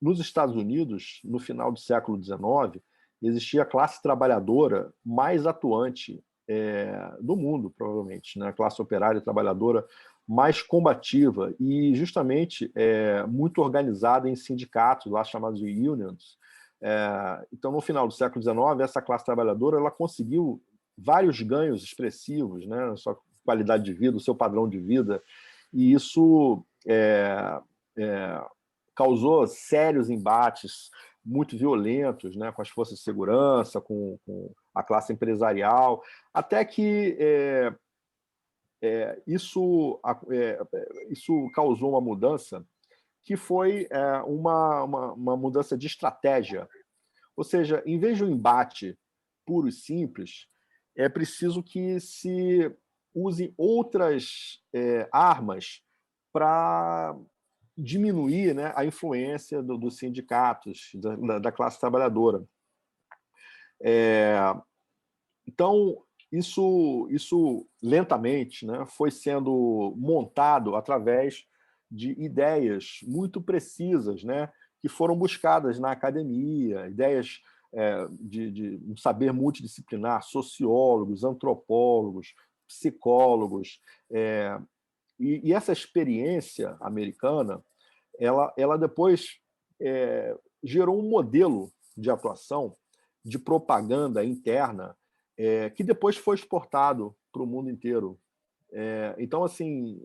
nos Estados Unidos, no final do século XIX, existia a classe trabalhadora mais atuante do mundo, provavelmente, né? A classe operária e trabalhadora mais combativa e, justamente, muito organizada em sindicatos, lá chamados de unions. Então, no final do século XIX, essa classe trabalhadora ela conseguiu vários ganhos expressivos, né? A sua qualidade de vida, o seu padrão de vida, e isso causou sérios embates muito violentos, né, com as forças de segurança, com a classe empresarial, até que isso causou uma mudança que foi uma mudança de estratégia. Ou seja, em vez de um embate puro e simples, é preciso que se use outras armas para diminuir, né, a influência dos sindicatos, da classe trabalhadora. Então, isso lentamente, né, foi sendo montado através de ideias muito precisas, né, que foram buscadas na academia, ideias de um saber multidisciplinar, sociólogos, antropólogos, psicólogos. E essa experiência americana, ela depois gerou um modelo de atuação, de propaganda interna, que depois foi exportado para o mundo inteiro. Então, assim,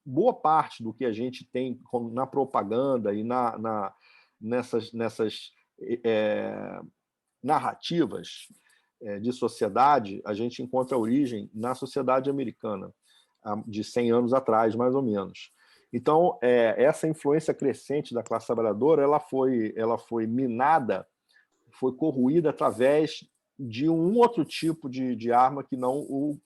boa parte do que a gente tem na propaganda e nessas narrativas de sociedade, a gente encontra origem na sociedade americana, de 100 anos atrás, mais ou menos. Então, essa influência crescente da classe trabalhadora ela foi minada, foi corroída através de um outro tipo de arma que não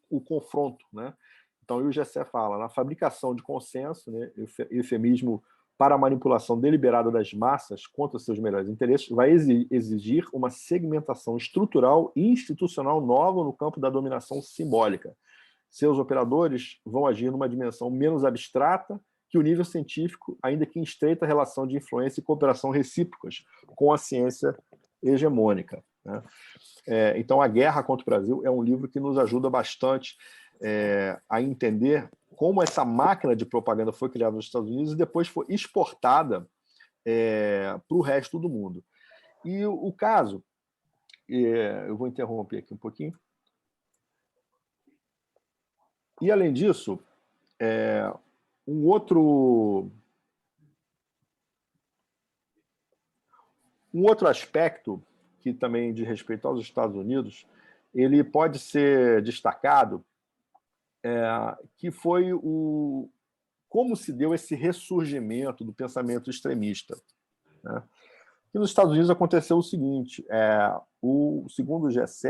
o confronto, né? Então, o Gessé fala, na fabricação de consenso, né, eufemismo para a manipulação deliberada das massas contra seus melhores interesses, vai exigir uma segmentação estrutural e institucional nova no campo da dominação simbólica. Seus operadores vão agir numa dimensão menos abstrata que o nível científico, ainda que em estreita relação de influência e cooperação recíprocas com a ciência hegemônica, né? Então, A Guerra contra o Brasil é um livro que nos ajuda bastante a entender como essa máquina de propaganda foi criada nos Estados Unidos e depois foi exportada para o resto do mundo. E o caso, eu vou interromper aqui um pouquinho. E, além disso, um outro aspecto que também diz respeito aos Estados Unidos, ele pode ser destacado, que foi como se deu esse ressurgimento do pensamento extremista, né? E nos Estados Unidos aconteceu o seguinte, segundo o GSE,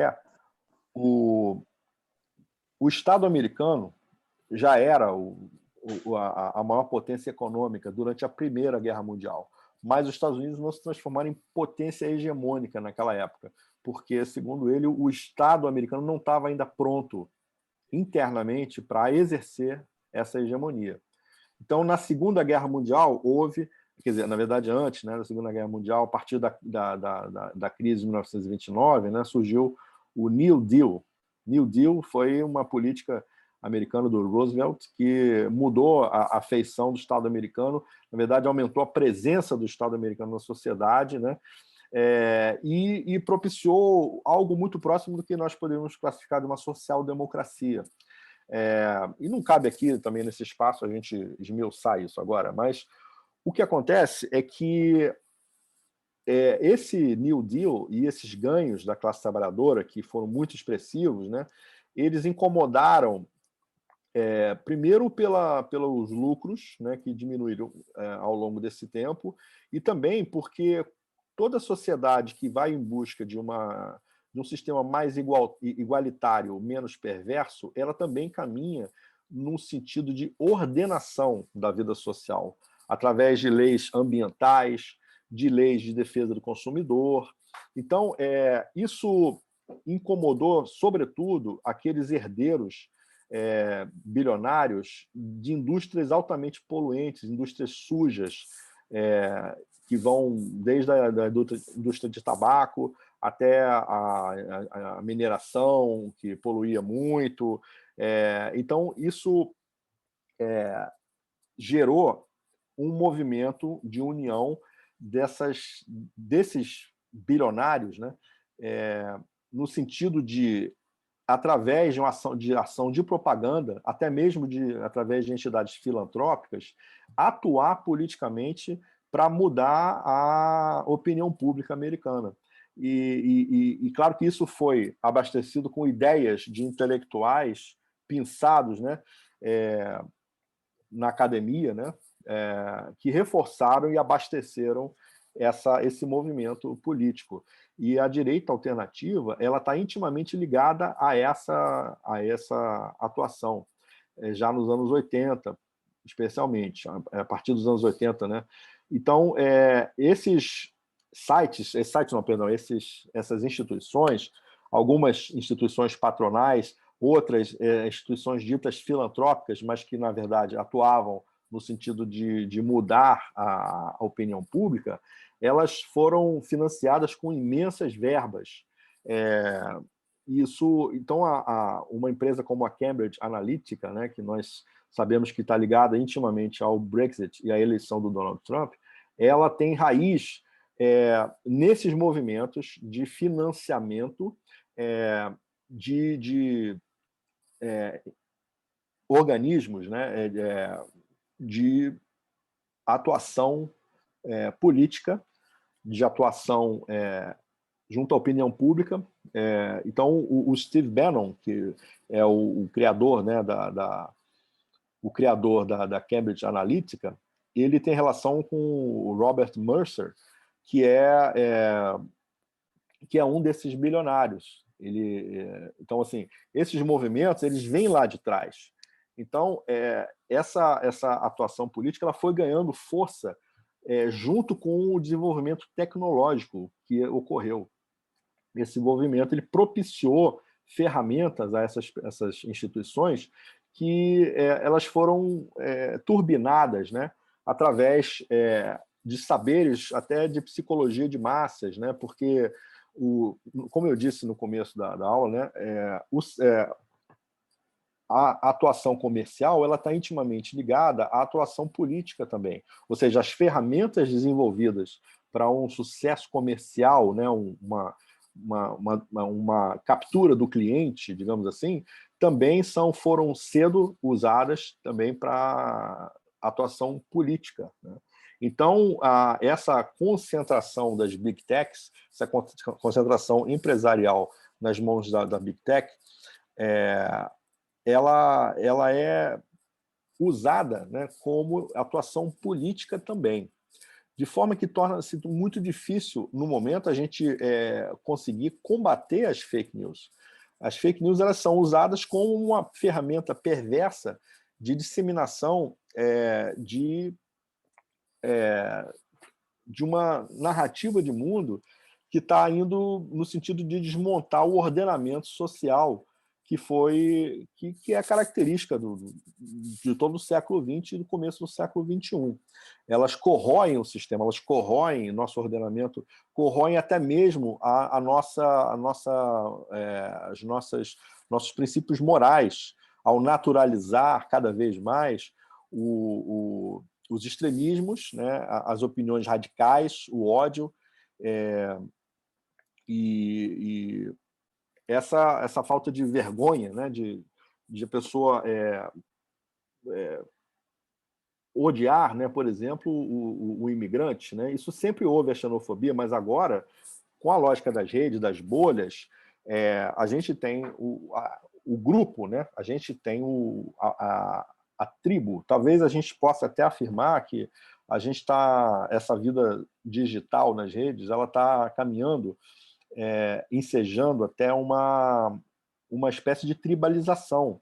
o Estado americano já era a maior potência econômica durante a Primeira Guerra Mundial, mas os Estados Unidos não se transformaram em potência hegemônica naquela época, porque, segundo ele, o Estado americano não estava ainda pronto internamente para exercer essa hegemonia. Então, na Segunda Guerra Mundial, houve, quer dizer, na verdade, antes, né, da Segunda Guerra Mundial, a partir da crise de 1929, né, surgiu o New Deal. New Deal foi uma política americana do Roosevelt que mudou a feição do Estado americano, na verdade, aumentou a presença do Estado americano na sociedade, né, e propiciou algo muito próximo do que nós poderíamos classificar de uma social-democracia. E não cabe aqui também nesse espaço a gente esmiuçar isso agora, mas o que acontece é que esse New Deal e esses ganhos da classe trabalhadora, que foram muito expressivos, né, eles incomodaram, primeiro pelos lucros, né, que diminuíram ao longo desse tempo, e também porque toda sociedade que vai em busca de um sistema mais igualitário, menos perverso, ela também caminha no sentido de ordenação da vida social, através de leis ambientais, de leis de defesa do consumidor. Então, isso incomodou, sobretudo, aqueles herdeiros bilionários de indústrias altamente poluentes, indústrias sujas, que vão desde a indústria de tabaco até a mineração, que poluía muito. Então, isso gerou um movimento de união desses bilionários, né, no sentido de, através de uma ação de propaganda, até mesmo através de entidades filantrópicas, atuar politicamente para mudar a opinião pública americana. E claro que isso foi abastecido com ideias de intelectuais pensados, né, na academia, né, que reforçaram e abasteceram esse movimento político. E a direita alternativa ela está intimamente ligada a essa atuação, já nos anos 80, especialmente, a partir dos anos 80, né? Então, essas instituições, algumas instituições patronais, outras instituições ditas filantrópicas, mas que, na verdade, atuavam no sentido de mudar a opinião pública, elas foram financiadas com imensas verbas. Então, uma empresa como a Cambridge Analytica, né, que nós sabemos que está ligada intimamente ao Brexit e à eleição do Donald Trump, ela tem raiz nesses movimentos de financiamento de organismos, né, de atuação política, de atuação junto à opinião pública. Então, o Steve Bannon, que é o criador, né, o criador da Cambridge Analytica, ele tem relação com o Robert Mercer, que é um desses bilionários. Então, assim, esses movimentos eles vêm lá de trás. Então, essa atuação política ela foi ganhando força junto com o desenvolvimento tecnológico que ocorreu. Esse movimento ele propiciou ferramentas a essas instituições que elas foram turbinadas, né, através de saberes até de psicologia de massas, né, porque, como eu disse no começo da aula, né, a atuação comercial ela está intimamente ligada à atuação política também. Ou seja, as ferramentas desenvolvidas para um sucesso comercial, né, uma captura do cliente, digamos assim, também foram cedo usadas também para atuação política, né? Então, essa concentração das Big Techs, essa concentração empresarial nas mãos da Big Tech, ela é usada, né, como atuação política também, de forma que torna-se muito difícil, no momento, a gente conseguir combater as fake news. As fake news elas são usadas como uma ferramenta perversa de disseminação de uma narrativa de mundo que está indo no sentido de desmontar o ordenamento social que é característica de todo o século XX e do começo do século XXI. Elas corroem o sistema, elas corroem nosso ordenamento, corroem até mesmo nossos princípios morais, ao naturalizar cada vez mais os extremismos, né, as opiniões radicais, o ódio, e essa falta de vergonha, né, de a pessoa odiar, né, por exemplo, o imigrante, né? Isso sempre houve a xenofobia, mas agora, com a lógica das redes, das bolhas, a gente tem o grupo, né? A gente tem a tribo. Talvez a gente possa até afirmar que essa vida digital nas redes, ela está caminhando, ensejando até uma espécie de tribalização.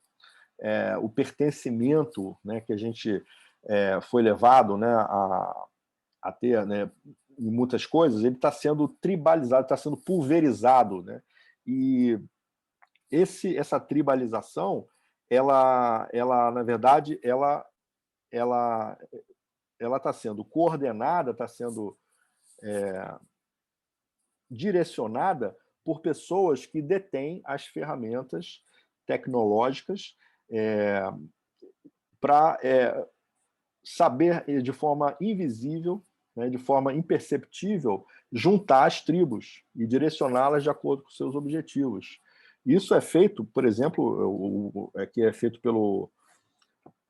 O pertencimento, né, que a gente foi levado, né, a ter, né, em muitas coisas, ele está sendo tribalizado, está sendo pulverizado, né? E essa tribalização, ela na verdade, ela está sendo coordenada, está sendo direcionada por pessoas que detêm as ferramentas tecnológicas para saber de forma invisível, né, de forma imperceptível, juntar as tribos e direcioná-las de acordo com seus objetivos. Isso é feito, por exemplo, que é feito pelo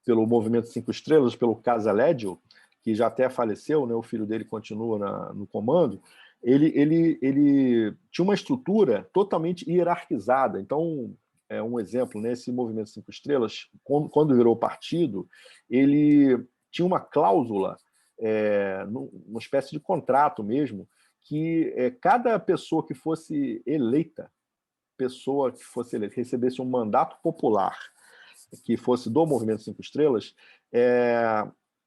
Movimento 5 Estrelas, pelo Casaleggio, que já até faleceu, né, o filho dele continua no comando. Ele tinha uma estrutura totalmente hierarquizada. Então, um exemplo, nesse Movimento 5 Estrelas, quando virou partido, ele tinha uma cláusula, uma espécie de contrato mesmo, que cada pessoa que fosse eleita, recebesse um mandato popular, que fosse do Movimento 5 Estrelas,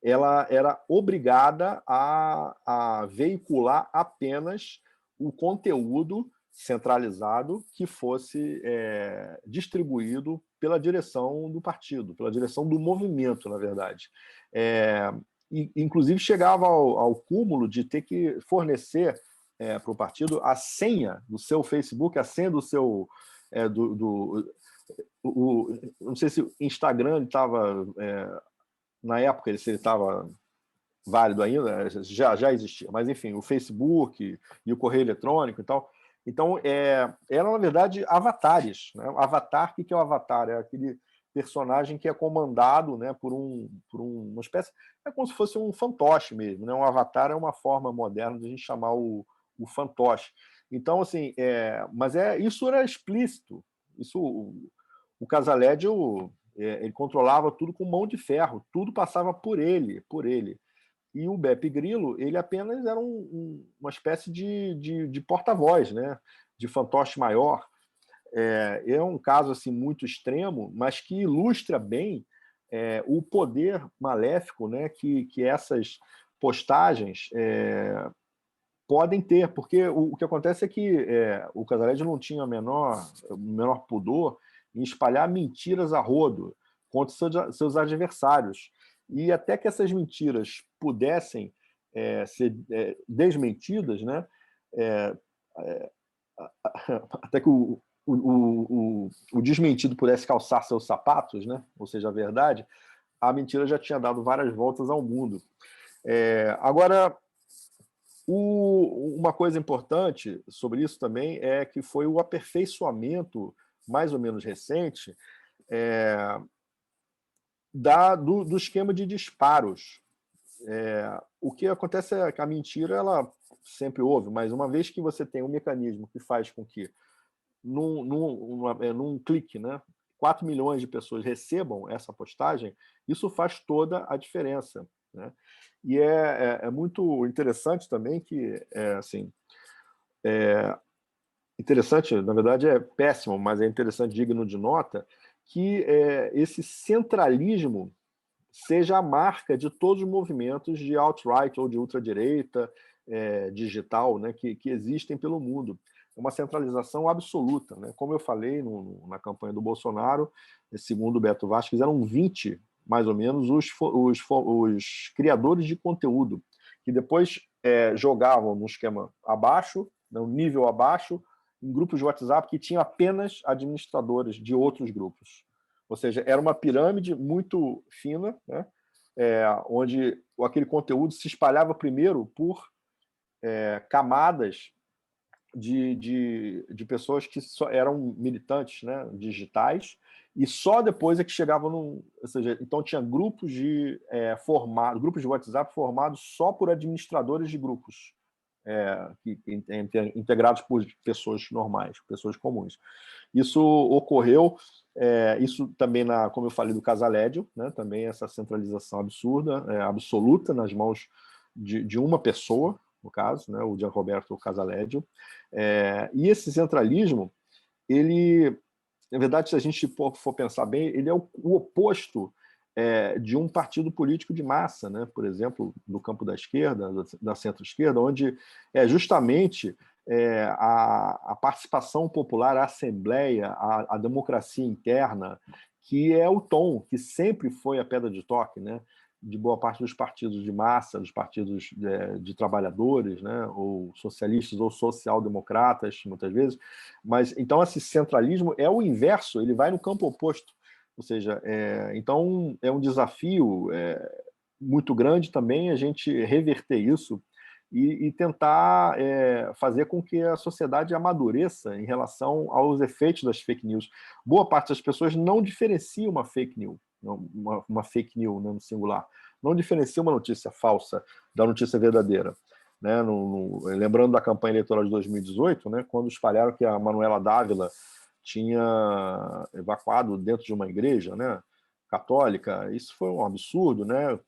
ela era obrigada a veicular apenas o conteúdo centralizado que fosse distribuído pela direção do partido, pela direção do movimento, na verdade. E, inclusive, chegava ao cúmulo de ter que fornecer para o partido a senha do seu Facebook, a senha do seu... não sei se o Instagram estava... na época, se ele estava válido ainda, já existia, mas, enfim, o Facebook e o correio eletrônico e tal. Então, eram, na verdade, avatares. Né? Avatar, o que é o avatar? É aquele personagem que é comandado, né, por uma espécie... É como se fosse um fantoche mesmo. Né? Um avatar é uma forma moderna de a gente chamar o fantoche. Então, assim, mas isso era explícito. Isso, o Casaleggio, ele controlava tudo com mão de ferro, tudo passava por ele. E o Beppe Grillo, ele apenas era uma espécie de porta-voz, né? De fantoche maior. É um caso assim, muito extremo, mas que ilustra bem o poder maléfico, né? que essas postagens podem ter, porque o que acontece é que o Casaleggio não tinha o menor pudor em espalhar mentiras a rodo contra seus adversários. E até que essas mentiras pudessem ser desmentidas, né? Até que o desmentido pudesse calçar seus sapatos, né? Ou seja, a verdade, a mentira já tinha dado várias voltas ao mundo. Agora, uma coisa importante sobre isso também é que foi o aperfeiçoamento mais ou menos recente do esquema de disparos. O que acontece é que a mentira ela sempre houve, mas uma vez que você tem um mecanismo que faz com que num clique, né, 4 milhões de pessoas recebam essa postagem, isso faz toda a diferença, né? E é muito interessante também que, interessante, na verdade é péssimo, mas é interessante, digno de nota, que esse centralismo seja a marca de todos os movimentos de alt-right ou de ultradireita digital, né, que existem pelo mundo. É uma centralização absoluta, né? Como eu falei na campanha do Bolsonaro, segundo o Beto Vasquez, eram 20, mais ou menos, os criadores de conteúdo, que depois jogavam no esquema abaixo, no nível abaixo, em grupos de WhatsApp que tinham apenas administradores de outros grupos. Ou seja, era uma pirâmide muito fina, né? Onde aquele conteúdo se espalhava primeiro por camadas de pessoas que só eram militantes, né, digitais, e só depois é que chegavam ou seja, então tinha grupos de WhatsApp formados só por administradores de grupos, integrados por pessoas normais, pessoas comuns. Isso ocorreu, isso também, como eu falei, do Casalédio, né, também essa centralização absurda, absoluta, nas mãos de uma pessoa, no caso, né, o Gianroberto Casalédio. E esse centralismo, ele, na verdade, se a gente for pensar bem, ele é o oposto de um partido político de massa, né? Por exemplo, no campo da esquerda, da centro-esquerda, onde justamente a participação popular, a assembleia, a democracia interna, que é o tom, que sempre foi a pedra de toque, né, de boa parte dos partidos de massa, dos partidos de trabalhadores, né, ou socialistas ou social-democratas, muitas vezes. Mas então esse centralismo é o inverso, ele vai no campo oposto. Ou seja, então é um desafio muito grande também a gente reverter isso e tentar fazer com que a sociedade amadureça em relação aos efeitos das fake news. Boa parte das pessoas não diferencia uma fake news, uma fake news, né, no singular, não diferencia uma notícia falsa da notícia verdadeira. Né? Lembrando da campanha eleitoral de 2018, né, quando espalharam que a Manuela Dávila tinha evacuado dentro de uma igreja, né, católica, isso foi um absurdo, né?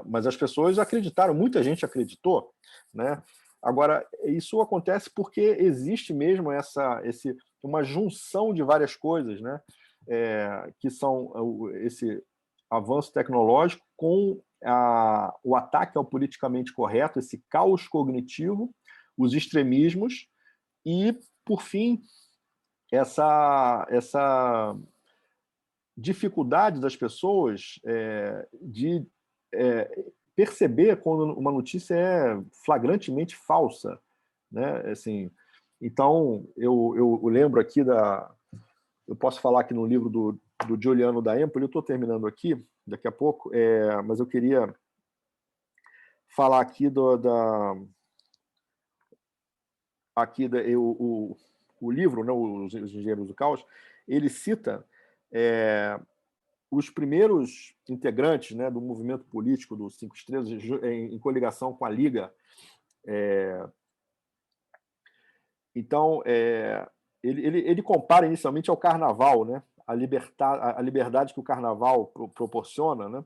Mas as pessoas acreditaram, muita gente acreditou, né? Agora, isso acontece porque existe mesmo uma junção de várias coisas, né? Que são esse avanço tecnológico com o ataque ao politicamente correto, esse caos cognitivo, os extremismos e, por fim, essa dificuldade das pessoas de perceber quando uma notícia é flagrantemente falsa, né? Assim, então, eu lembro aqui eu posso falar aqui no livro do Giuliano da Empoli, eu estou terminando aqui, daqui a pouco, mas eu queria falar aqui o livro, né, Os Engenheiros do Caos, ele cita os primeiros integrantes, né, do movimento político dos Cinco Estrelas, em coligação com a Liga. Então, ele compara inicialmente ao Carnaval, né, a liberdade que o Carnaval proporciona, né?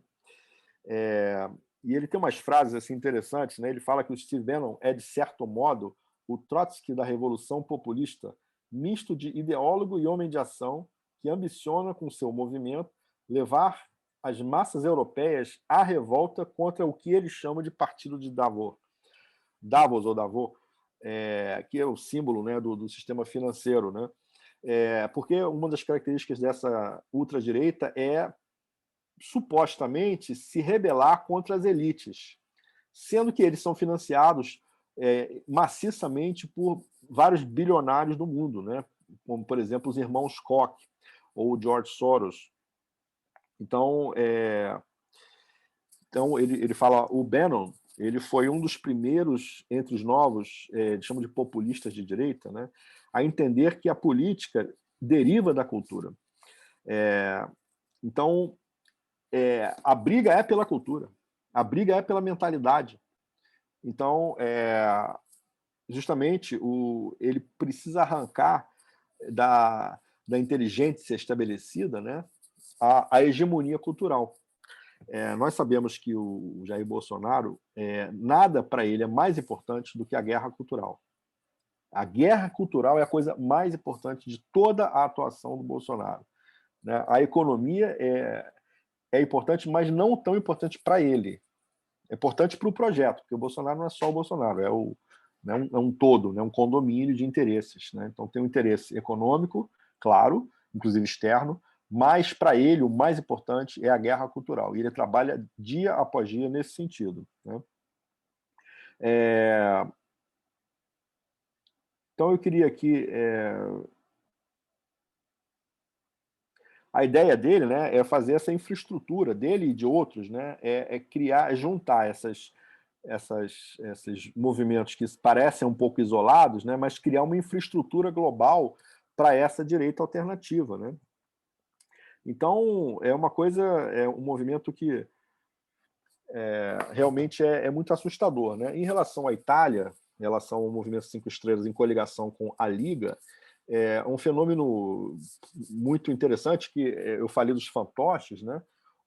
E ele tem umas frases assim, interessantes, né? Ele fala que o Steve Bannon é, de certo modo, o Trotsky da Revolução Populista, misto de ideólogo e homem de ação, que ambiciona, com seu movimento, levar as massas europeias à revolta contra o que ele chama de Partido de Davos. Davos, que é o símbolo, né, do sistema financeiro, né? Porque uma das características dessa ultradireita é, supostamente, se rebelar contra as elites, sendo que eles são financiados maciçamente por vários bilionários do mundo, né? Como, por exemplo, os irmãos Koch ou o George Soros. Então, ele fala, o Bannon, ele foi um dos primeiros entre os novos, chamam de populistas de direita, né, a entender que a política deriva da cultura. Então, a briga é pela cultura, a briga é pela mentalidade. Então, justamente, ele precisa arrancar da inteligência estabelecida, né, a hegemonia cultural. Nós sabemos que o Jair Bolsonaro, nada para ele é mais importante do que a guerra cultural. A guerra cultural é a coisa mais importante de toda a atuação do Bolsonaro, né? A economia é importante, mas não tão importante para ele. É importante para o projeto, porque o Bolsonaro não é só o Bolsonaro, é um todo, né? Um condomínio de interesses, né? Então tem um interesse econômico, claro, inclusive externo, mas para ele o mais importante é a guerra cultural. E ele trabalha dia após dia nesse sentido, né? Então eu queria aqui... A ideia dele, né, é fazer essa infraestrutura dele e de outros, né, criar, juntar esses movimentos que parecem um pouco isolados, né, mas criar uma infraestrutura global para essa direita alternativa, né? Então, é um movimento que realmente é muito assustador, né? Em relação à Itália, em relação ao movimento 5 Estrelas em coligação com a Liga, é um fenômeno muito interessante que eu falei dos fantoches, né?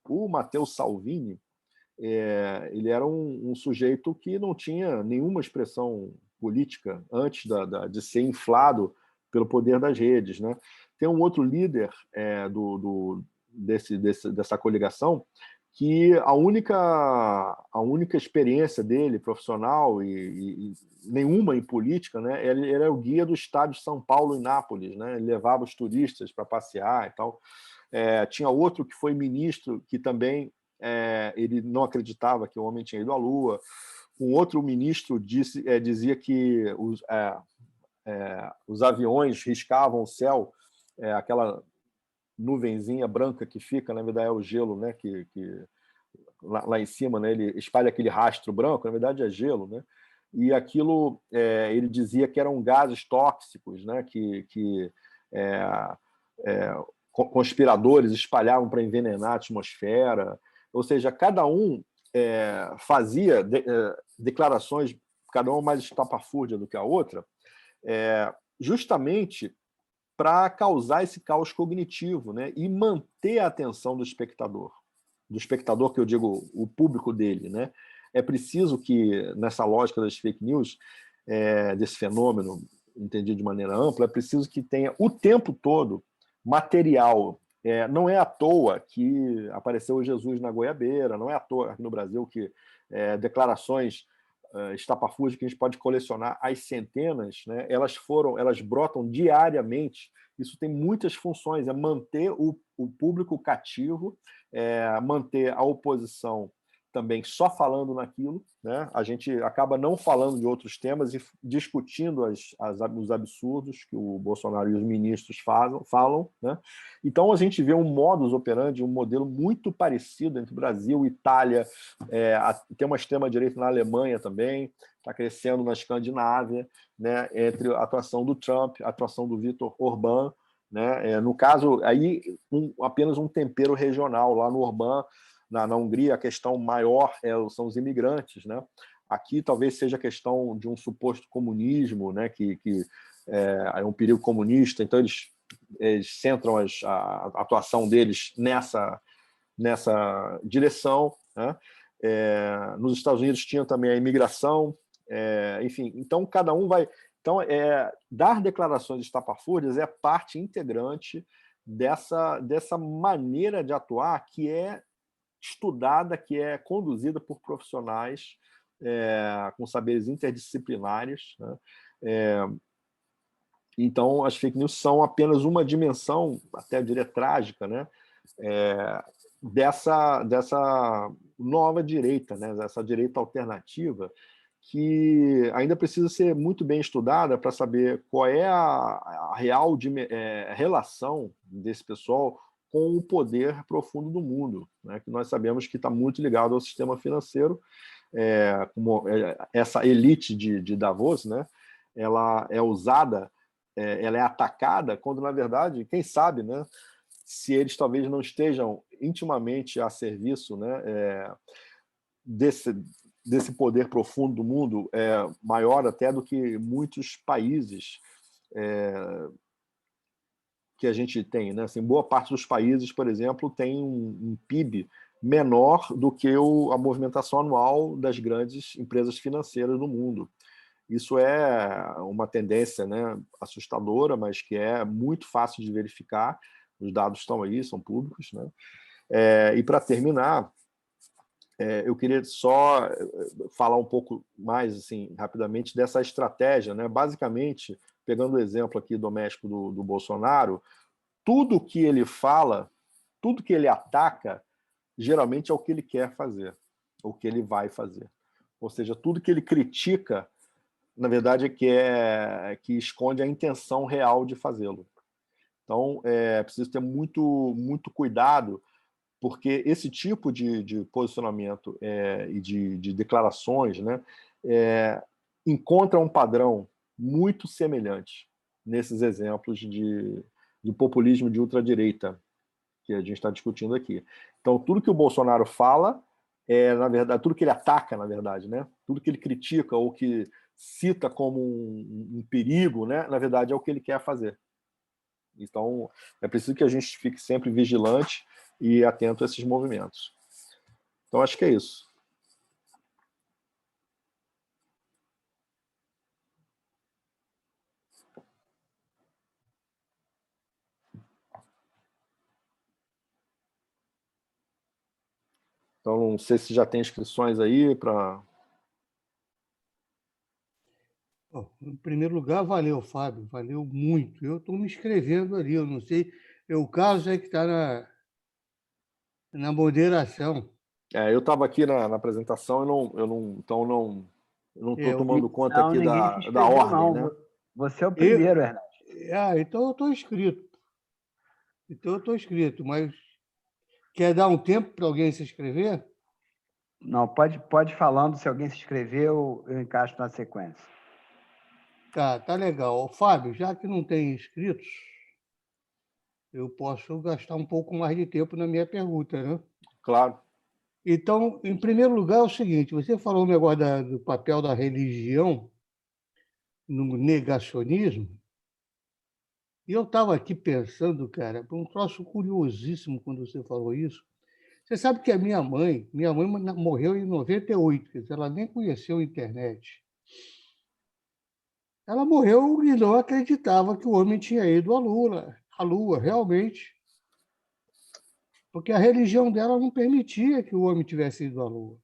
O Matteo Salvini, ele era um sujeito que não tinha nenhuma expressão política antes de ser inflado pelo poder das redes, né? Tem um outro líder dessa coligação que a única experiência dele profissional e nenhuma em política, né? Ele era o guia do estádio de São Paulo em Nápoles, né? Ele levava os turistas para passear e tal. Tinha outro que foi ministro que também ele não acreditava que o homem tinha ido à Lua. Um outro ministro dizia que os aviões riscavam o céu, aquela nuvenzinha branca que fica, na verdade é o gelo, né, que lá em cima, né, ele espalha aquele rastro branco, na verdade é gelo, né, e aquilo ele dizia que eram gases tóxicos, né, que conspiradores espalhavam para envenenar a atmosfera. Ou seja, cada um fazia declarações, cada uma mais estapafúrdia do que a outra, justamente para causar esse caos cognitivo, né? E manter a atenção do espectador que eu digo o público dele, né? É preciso que, nessa lógica das fake news, desse fenômeno entendido de maneira ampla, é preciso que tenha o tempo todo material. Não é à toa que apareceu Jesus na goiabeira, não é à toa aqui no Brasil que declarações estapafúrdias que a gente pode colecionar às centenas, né? Elas brotam diariamente. Isso tem muitas funções, é manter o público cativo, manter a oposição também só falando naquilo, né? A gente acaba não falando de outros temas e discutindo os absurdos que o Bolsonaro e os ministros falam, né? Então a gente vê um modus operandi, um modelo muito parecido entre Brasil e Itália, tem uma extrema-direita na Alemanha também, está crescendo na Escandinávia, né? Entre a atuação do Trump, a atuação do Viktor Orbán, né? No caso, aí apenas um tempero regional, lá no Orbán, na Hungria, a questão maior são os imigrantes, né? Aqui talvez seja a questão de um suposto comunismo, né? Que é um perigo comunista, então eles centram a atuação deles nessa direção, né? Nos Estados Unidos tinha também a imigração, enfim, então cada um vai... Então, dar declarações estapafúrdias é parte integrante dessa maneira de atuar que é estudada, que é conduzida por profissionais com saberes interdisciplinares, né? Então, as fake news são apenas uma dimensão, até eu diria trágica, né? Dessa nova direita, né? Dessa direita alternativa, que ainda precisa ser muito bem estudada para saber qual é a real relação desse pessoal com o poder profundo do mundo, né? Que nós sabemos que está muito ligado ao sistema financeiro, como essa elite de Davos, né? Ela é usada, ela é atacada, quando, na verdade, quem sabe, né? Se eles talvez não estejam intimamente a serviço, né? Desse poder profundo do mundo, maior até do que muitos países que a gente tem, né? Assim, boa parte dos países, por exemplo, tem um PIB menor do que a movimentação anual das grandes empresas financeiras do mundo. Isso é uma tendência, né, assustadora, mas que é muito fácil de verificar. Os dados estão aí, são públicos, né? E para terminar, eu queria só falar um pouco mais, assim, rapidamente, dessa estratégia, né? Basicamente, pegando o exemplo aqui doméstico do Bolsonaro, tudo que ele fala, tudo que ele ataca, geralmente é o que ele quer fazer, o que ele vai fazer. Ou seja, tudo que ele critica, na verdade, é que esconde a intenção real de fazê-lo. Então, é preciso ter muito cuidado, porque esse tipo de posicionamento e de declarações, né, encontra um padrão muito semelhante nesses exemplos de populismo de ultradireita que a gente está discutindo aqui. Então, tudo que o Bolsonaro fala, na verdade, tudo que ele ataca, na verdade, né, tudo que ele critica ou que cita como um perigo, né, na verdade, é o que ele quer fazer. Então, é preciso que a gente fique sempre vigilante e atento a esses movimentos. Então, acho que é isso. Então, não sei se já tem inscrições aí para... Em primeiro lugar, valeu, Fábio, valeu muito. Eu estou me inscrevendo ali, eu não sei. O Carlos é que está na moderação. eu estava aqui na apresentação, então não estou tomando conta aqui ninguém se da inscreveu, ordem, não. né? Você é o primeiro, Ernesto. Então eu estou inscrito. Mas quer dar um tempo para alguém se inscrever? Não, pode falando, se alguém se inscreveu, eu encaixo na sequência. Tá legal. Fábio, já que não tem inscritos, eu posso gastar um pouco mais de tempo na minha pergunta, né? Claro. Então, em primeiro lugar, é o seguinte, você falou o negócio do papel da religião no negacionismo, e eu estava aqui pensando, cara, um troço curiosíssimo quando você falou isso. Você sabe que a minha mãe morreu em 98, quer dizer, ela nem conheceu a internet. Ela morreu e não acreditava que o homem tinha ido à Lua, realmente. Porque a religião dela não permitia que o homem tivesse ido à Lua.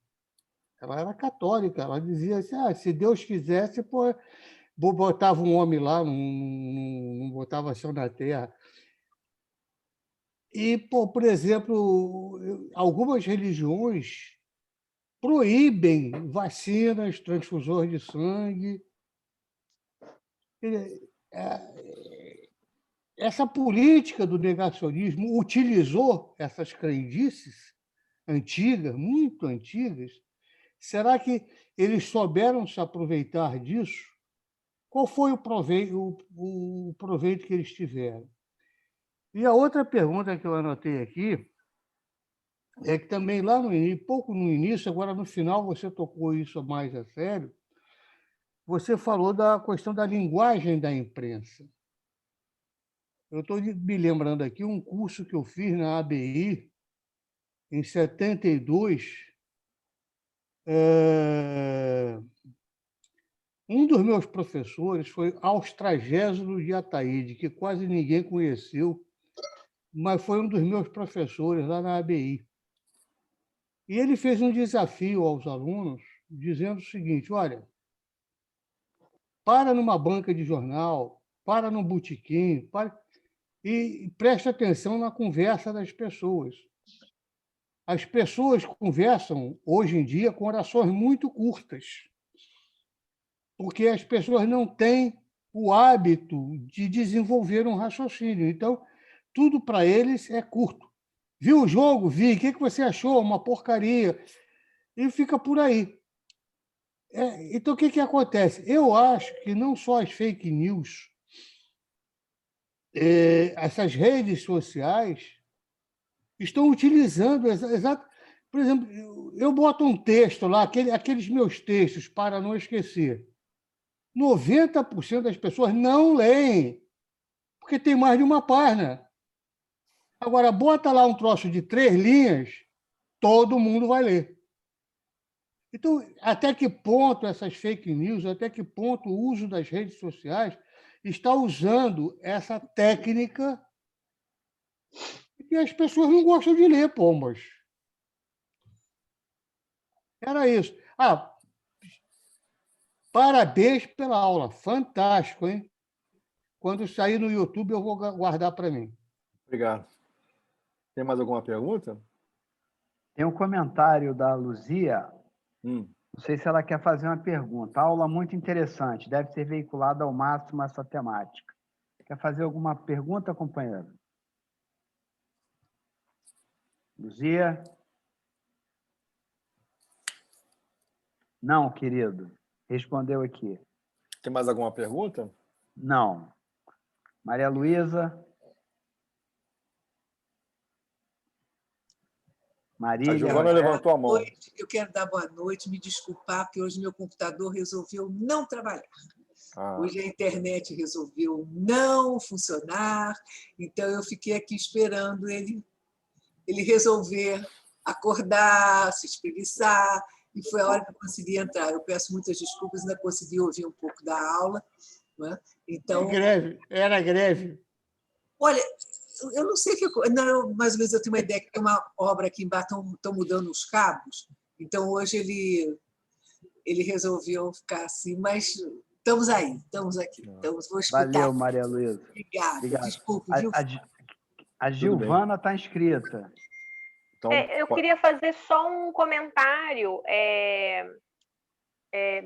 Ela era católica, ela dizia assim, se Deus quisesse, pô, botava um homem lá, não botava chão na Terra. E, por exemplo, algumas religiões proíbem vacinas, transfusões de sangue. Essa política do negacionismo utilizou essas crendices antigas, muito antigas. Será que eles souberam se aproveitar disso? Qual foi o proveito que eles tiveram? E a outra pergunta que eu anotei aqui é que também lá no início, pouco no início, agora no final você tocou isso mais a sério, você falou da questão da linguagem da imprensa. Eu estou me lembrando aqui um curso que eu fiz na ABI em 72. Um dos meus professores foi Austragésilo de Ataíde, que quase ninguém conheceu, mas foi um dos meus professores lá na ABI. E ele fez um desafio aos alunos, dizendo o seguinte, olha, para numa banca de jornal, para num botequim, e preste atenção na conversa das pessoas. As pessoas conversam, hoje em dia, com orações muito curtas, porque as pessoas não têm o hábito de desenvolver um raciocínio. Então, tudo para eles é curto. Viu o jogo? Vi. O que você achou? Uma porcaria. E fica por aí. Então, o que acontece? Eu acho que não só as fake news, essas redes sociais estão utilizando por exemplo, eu boto um texto lá, aqueles meus textos para não esquecer. 90% das pessoas não leem, porque tem mais de uma página. Agora, bota lá um troço de 3 linhas, todo mundo vai ler. Então, até que ponto essas fake news, até que ponto o uso das redes sociais está usando essa técnica que as pessoas não gostam de ler, pombas. Era isso. Parabéns pela aula. Fantástico, hein? Quando sair no YouTube, eu vou guardar para mim. Obrigado. Tem mais alguma pergunta? Tem um comentário da Luzia. Não sei se ela quer fazer uma pergunta. Aula muito interessante. Deve ser veiculada ao máximo essa temática. Quer fazer alguma pergunta, companheiro? Luzia? Não, querido. Respondeu aqui. Tem mais alguma pergunta? Não. Maria Luísa? Marília? A Giovana levantou a mão. Boa noite. Eu quero dar boa noite, me desculpar, porque hoje meu computador resolveu não trabalhar. Hoje a internet resolveu não funcionar, então eu fiquei aqui esperando ele resolver acordar, se espreguiçar, e foi a hora que eu consegui entrar. Eu peço muitas desculpas, ainda consegui ouvir um pouco da aula. Não é? Então, era greve. Olha, eu não sei o que... Não, mais ou menos eu tenho uma ideia que tem uma obra aqui embaixo, estão mudando os cabos, então hoje ele resolveu ficar assim, mas estamos aí, estamos aqui. Então, vou escutar. Valeu, Maria Luísa. Obrigada. Desculpe, viu? A Giovana está inscrita. Então, eu queria fazer só um comentário.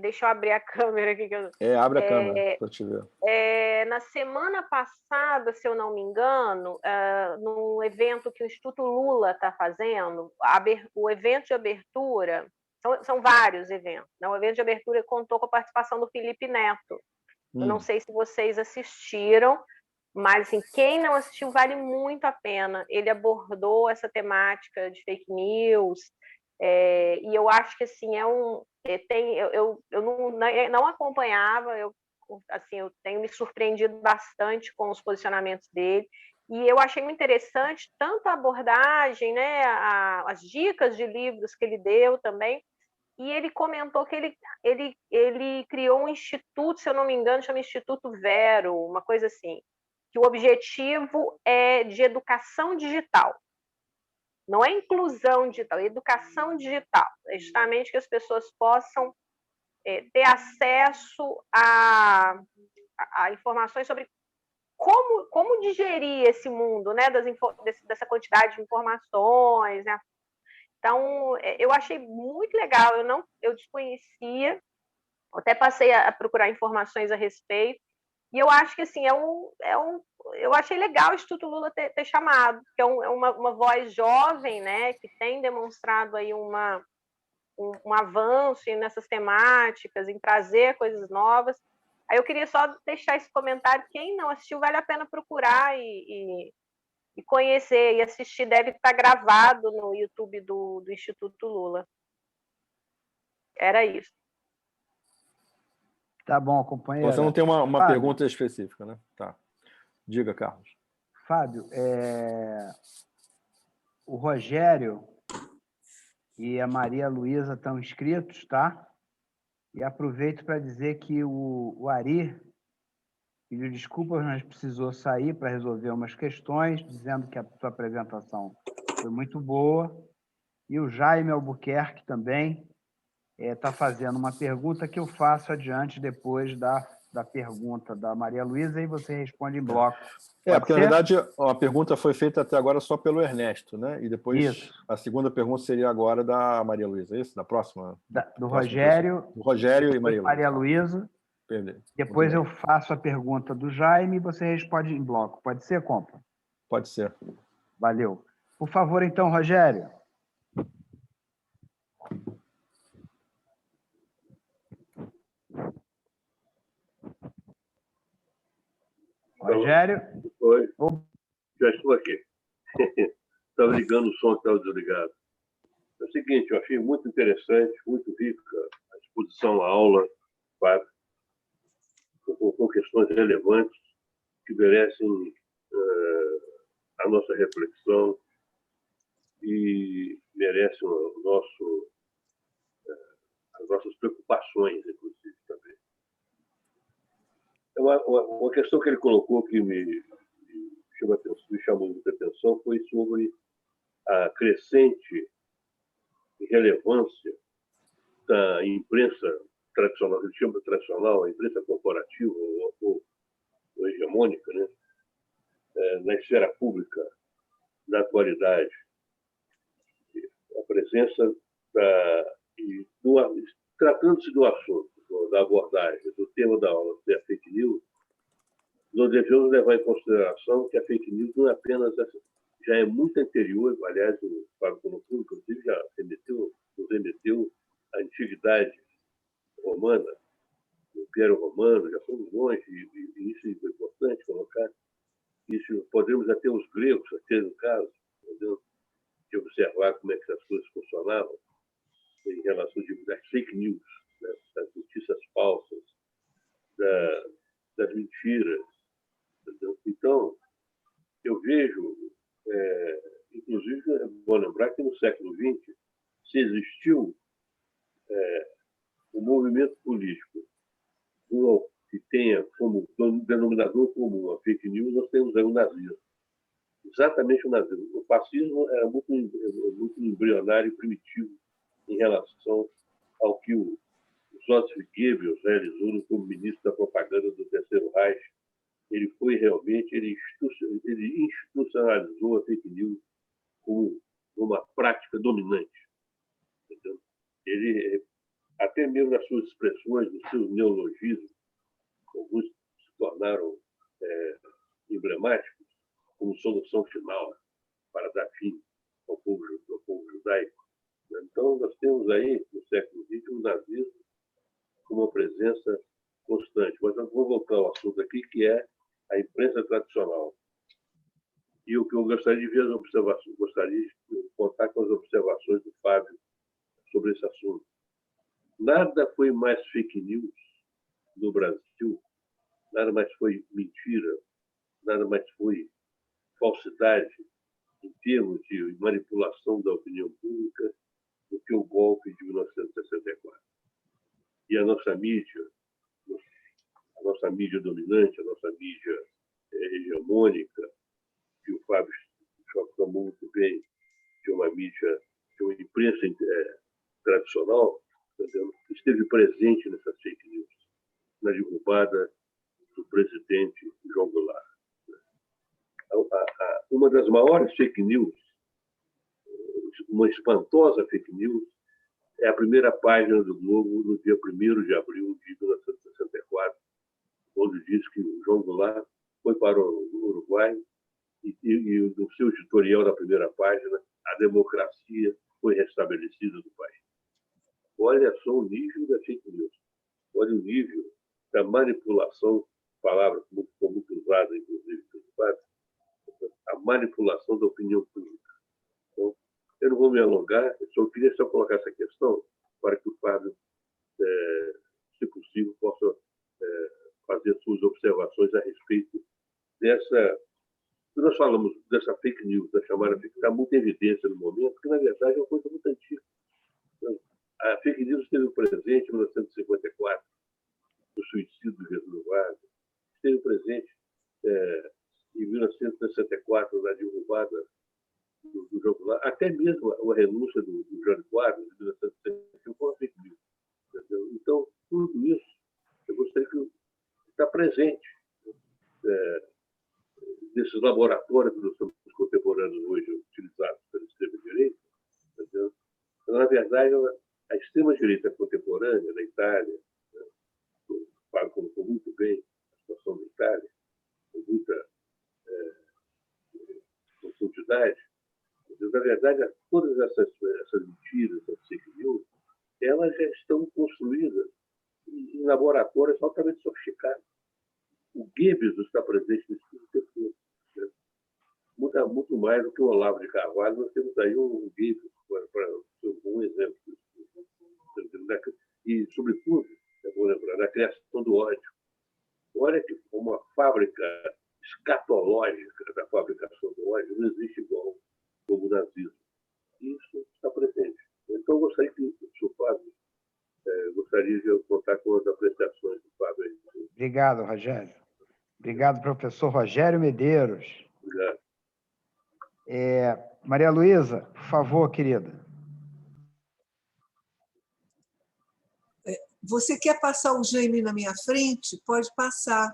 Deixa eu abrir a câmera aqui. abre a câmera para te ver. Na semana passada, se eu não me engano, num evento que o Instituto Lula está fazendo, o evento de abertura, são vários eventos, né? O evento de abertura contou com a participação do Felipe Neto. Eu não sei se vocês assistiram, mas assim, quem não assistiu vale muito a pena. Ele abordou essa temática de fake news, e eu acho que assim, eu não acompanhava, eu tenho me surpreendido bastante com os posicionamentos dele, e eu achei muito interessante tanto a abordagem, né, as dicas de livros que ele deu também, e ele comentou que ele criou um instituto, se eu não me engano, chama Instituto Vero, uma coisa assim, que o objetivo é de educação digital. Não é inclusão digital, é educação digital. É justamente que as pessoas possam ter acesso a informações sobre como digerir esse mundo, né, dessa quantidade de informações, né? Então, eu achei muito legal, eu desconhecia, até passei a procurar informações a respeito, e eu acho que assim, eu achei legal o Instituto Lula ter chamado, que é uma voz jovem, né, que tem demonstrado aí um avanço nessas temáticas, em trazer coisas novas. Aí eu queria só deixar esse comentário, quem não assistiu, vale a pena procurar e conhecer e assistir, deve estar gravado no YouTube do Instituto Lula. Era isso. Tá bom, companheiro. Você não tem uma pergunta específica, né? Tá. Diga, Carlos. Fábio, o Rogério e a Maria Luísa estão inscritos, tá? E aproveito para dizer que o Ari pediu desculpas, mas precisou sair para resolver umas questões, dizendo que a sua apresentação foi muito boa. E o Jaime Albuquerque também está fazendo uma pergunta que eu faço adiante depois da pergunta da Maria Luísa e você responde em bloco. Porque, na verdade, a pergunta foi feita até agora só pelo Ernesto, né? E depois a segunda pergunta seria agora da Maria Luísa, é isso? Da próxima? Do Rogério. Do Rogério e Maria Luísa. Depois eu faço a pergunta do Jaime e você responde em bloco. Pode ser, compa? Pode ser. Valeu. Por favor, então, Rogério. Rogério? Oi. Já estou aqui. Estava ligando o som que estava desligado. É o seguinte, eu achei muito interessante, muito rica a exposição, a aula, com questões relevantes. que merecem a nossa reflexão e merecem as nossas preocupações, inclusive, também. Uma questão que ele colocou que me chamou muita atenção foi sobre a crescente relevância da imprensa tradicional, que ele chama de tradicional, a imprensa corporativa ou hegemônica, né? Na esfera pública, na atualidade. A presença tratando-se do assunto, da abordagem, do tema da aula, que é a fake news, nós devemos levar em consideração que a fake news não é apenas já é muito anterior, aliás, o Fábio Conofuro, inclusive, já nos remeteu à antiguidade romana, o Império Romano, já fomos longe, e isso é importante colocar. Isso, podemos até os gregos, até no caso, podemos observar como é que as coisas funcionavam em relação às fake news, né, das notícias falsas, das mentiras. Entendeu? Então, eu vejo, inclusive, vou lembrar que no século XX se existiu um movimento político que tenha como denominador comum a fake news, nós temos aí o nazismo. Exatamente o nazismo. O fascismo era muito embrionário e primitivo em relação ao que o Joseph Goebbels realizou como ministro da propaganda do Terceiro Reich. Ele foi realmente, ele institucionalizou a fake news como uma prática dominante. Entendeu? Ele, até mesmo nas suas expressões, nos seus neologismos, alguns se tornaram emblemáticos como solução final para dar fim ao povo judaico. Então, nós temos aí, no século XX, o nazismo com uma presença constante. Mas eu vou voltar ao assunto aqui, que é a imprensa tradicional. E o que eu gostaria de ver as observações, gostaria de contar com as observações do Fábio sobre esse assunto. Nada foi mais fake news no Brasil, nada mais foi mentira, nada mais foi falsidade em termos de manipulação da opinião pública do que o golpe de 1964. E a nossa mídia dominante, a nossa mídia hegemônica, que o Fábio chamou muito bem de uma mídia, de uma imprensa tradicional, esteve presente nessas fake news, na derrubada do presidente João Goulart. Uma das maiores fake news, uma espantosa fake news, é a primeira página do Globo no dia 1º de abril de 1964, onde diz que o João Goulart foi para o Uruguai e no seu editorial na primeira página, a democracia foi restabelecida no país. Olha só o nível da fake news. Olha o nível da manipulação, palavra que ficou muito usada, inclusive, pelo Fábio, a manipulação da opinião pública. Então, eu não vou me alongar, eu só queria colocar essa questão para que o Fábio, se possível, possa fazer suas observações a respeito dessa... Nós falamos dessa fake news, da chamada fake news, está muito em evidência no momento, porque, na verdade, é uma coisa muito antiga. A fake news esteve presente em 1954, no suicídio do Getúlio Vargas, esteve presente em 1964, na derrubada do João Goulart, até mesmo a renúncia do Jânio Quadros, em 1965, foi uma fake news. Entendeu? Então, tudo isso, eu gostaria que está presente nesses laboratórios que nós estamos contemporâneos hoje, utilizados pela extrema-direita. Então, na verdade, a extrema-direita contemporânea da Itália, o Fábio colocou muito bem a situação da Itália, com muita profundidade. Na verdade, todas essas mentiras, essas fake news, elas já estão construídas em laboratórios altamente sofisticados. O Goebbels está presente nesse tempo. Muda muito mais do que o Olavo de Carvalho. Nós temos aí um Goebbels, para um exemplo. E, sobretudo, eu vou lembrar, da criação do ódio. Olha que uma fábrica escatológica da fabricação do ódio não existe igual como o nazismo. Isso está presente. Então, eu gostaria que o senhor Fábio gostaria de contar com as apreciações do Fábio aí. Obrigado, Rogério. Obrigado, professor Rogério Medeiros. Obrigado. Maria Luísa, por favor, querida. Você quer passar o Jaime na minha frente? Pode passar.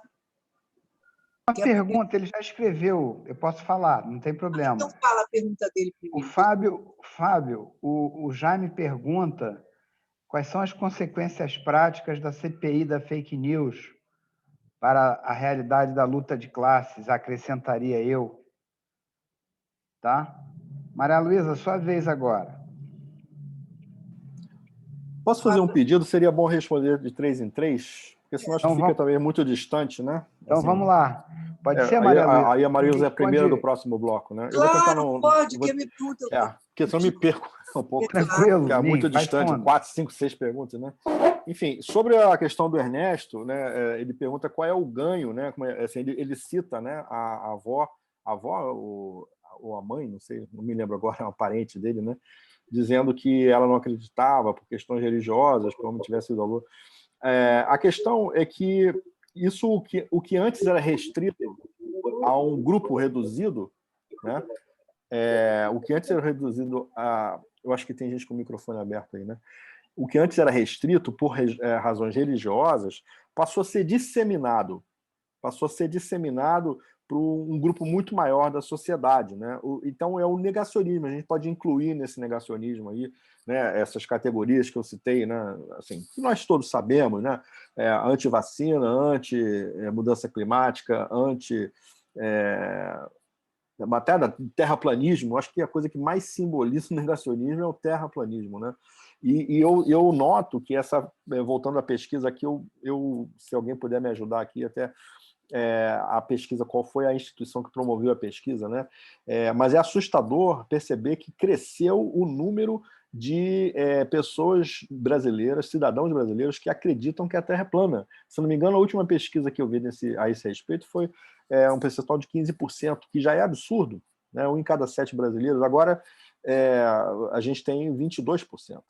Uma pergunta, ele já escreveu, eu posso falar, não tem problema. Então fala a pergunta dele primeiro. Fábio, o Jaime pergunta quais são as consequências práticas da CPI da fake news para a realidade da luta de classes, acrescentaria eu. Tá? Maria Luísa, sua vez agora. Posso fazer um pedido? Seria bom responder de 3 em 3, porque senão acho que fica também muito distante, né? Então vamos lá. Pode ser, Maria Luísa? Aí a Maria Luísa é a primeira do próximo bloco, né? Claro, eu vou tentar não, pode, que me pergunta. Porque senão eu me perco um pouco. Tranquilo. Porque é muito distante, 4, 5, 6 perguntas, né? Enfim, sobre a questão do Ernesto, né? Ele pergunta qual é o ganho, né? Assim, ele cita, né? A avó ou a mãe, não sei, não me lembro agora, é uma parente dele, né? Dizendo que ela não acreditava por questões religiosas, que o homem tivesse ido à lua. A questão é que isso, o que antes era restrito a um grupo reduzido, né? O que antes era reduzido a... Eu acho que tem gente com o microfone aberto aí, né? O que antes era restrito por razões religiosas passou a ser disseminado. Passou a ser disseminado para um grupo muito maior da sociedade, né? Então é o negacionismo, a gente pode incluir nesse negacionismo aí, né, essas categorias que eu citei, né, assim, que nós todos sabemos, né, anti-vacina, anti-mudança climática, até da terraplanismo. Acho que a coisa que mais simboliza o negacionismo é o terraplanismo, né? E eu noto que voltando à pesquisa aqui, se alguém puder me ajudar aqui até a pesquisa, qual foi a instituição que promoveu a pesquisa, né? Mas é assustador perceber que cresceu o número de pessoas brasileiras, cidadãos brasileiros, que acreditam que a Terra é plana. Se não me engano, a última pesquisa que eu vi a esse respeito foi um percentual de 15%, que já é absurdo, né? 1 em cada 7 brasileiros. Agora, a gente tem 22%,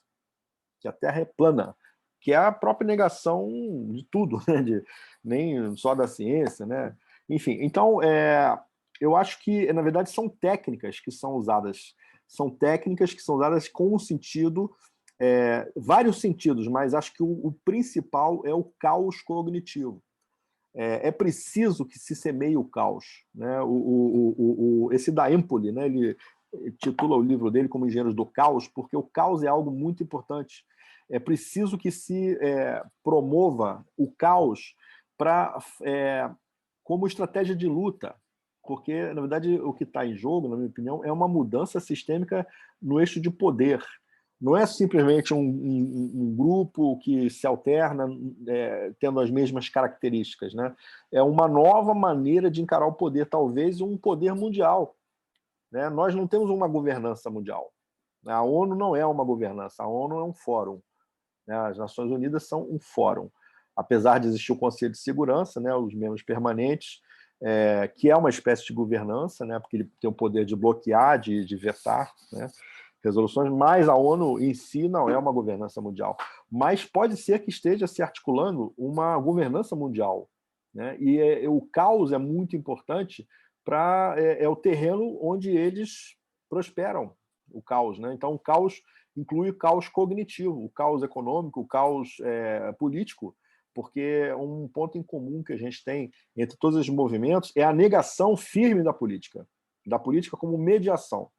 que a Terra é plana, que é a própria negação de tudo, né? Nem só da ciência, né? Enfim, então, eu acho que, na verdade, são técnicas que são usadas com um sentido, vários sentidos, mas acho que o principal é o caos cognitivo. É preciso que se semeie o caos, né? Esse da Empoli, né? Ele titula o livro dele como Engenheiros do Caos, porque o caos é algo muito importante. É preciso que se promova o caos como estratégia de luta, porque, na verdade, o que está em jogo, na minha opinião, é uma mudança sistêmica no eixo de poder. Não é simplesmente um grupo que se alterna tendo as mesmas características, né? É uma nova maneira de encarar o poder, talvez um poder mundial, né? Nós não temos uma governança mundial. A ONU não é uma governança, a ONU é um fórum. As Nações Unidas são um fórum. Apesar de existir o Conselho de Segurança, né, os membros permanentes, que é uma espécie de governança, né, porque ele tem o poder de bloquear, de vetar, né, resoluções, mas a ONU em si não é uma governança mundial. Mas pode ser que esteja se articulando uma governança mundial, né, e o caos é muito importante para o terreno onde eles prosperam, o caos, né? Então, o caos inclui o caos cognitivo, o caos econômico, o caos político, porque um ponto em comum que a gente tem entre todos os movimentos é a negação firme da política como mediação,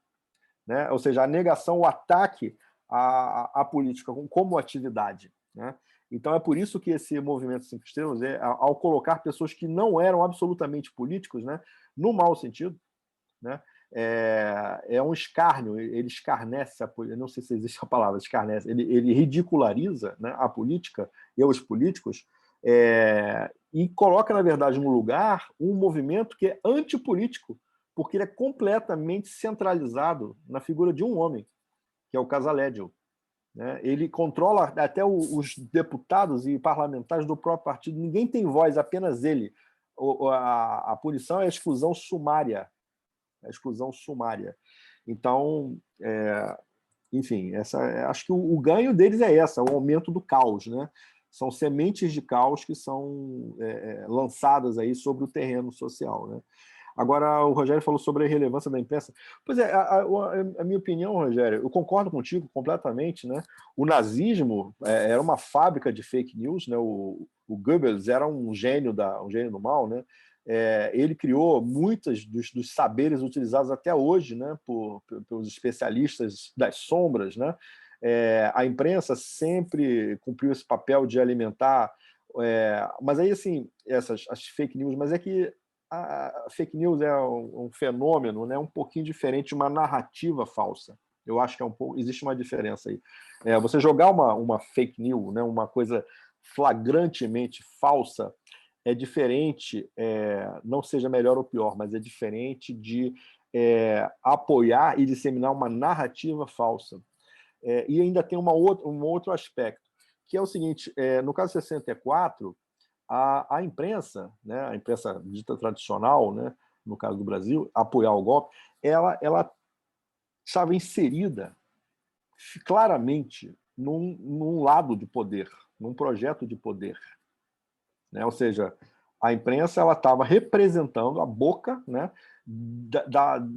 né? Ou seja, a negação, o ataque à política como atividade, né? Então é por isso que esse movimento 5 estrelas, ao colocar pessoas que não eram absolutamente políticos, né, no mau sentido, né, é um escárnio, ele escarnece, não sei se existe a palavra, escarnece, ele ridiculariza, né, a política e os políticos, e coloca, na verdade, no lugar um movimento que é antipolítico, porque ele é completamente centralizado na figura de um homem, que é o Casaleggio, né? Ele controla até os deputados e parlamentares do próprio partido, ninguém tem voz, apenas ele. a punição é a exclusão sumária. A exclusão sumária. Então, enfim, acho que o ganho deles é o aumento do caos, né? São sementes de caos que são lançadas aí sobre o terreno social, né? Agora, o Rogério falou sobre a relevância da imprensa. Pois é, a minha opinião, Rogério, eu concordo contigo completamente, né? O nazismo era uma fábrica de fake news, né? O Goebbels era um gênio do mal, né? Ele criou muitos dos saberes utilizados até hoje, né? Pelos especialistas das sombras, né? A imprensa sempre cumpriu esse papel de alimentar, mas aí, assim, as fake news, mas é que a fake news é um fenômeno, né, um pouquinho diferente de uma narrativa falsa. Eu acho que existe uma diferença aí. Você jogar uma fake news, né, uma coisa flagrantemente falsa, é diferente, não seja melhor ou pior, mas é diferente de apoiar e disseminar uma narrativa falsa. E ainda tem um outro aspecto, que é o seguinte, no caso 64, a imprensa, né, a imprensa dita tradicional, né, no caso do Brasil, apoiar o golpe, ela estava inserida claramente num lado de poder, num projeto de poder, né? Ou seja, a imprensa estava representando a boca, né,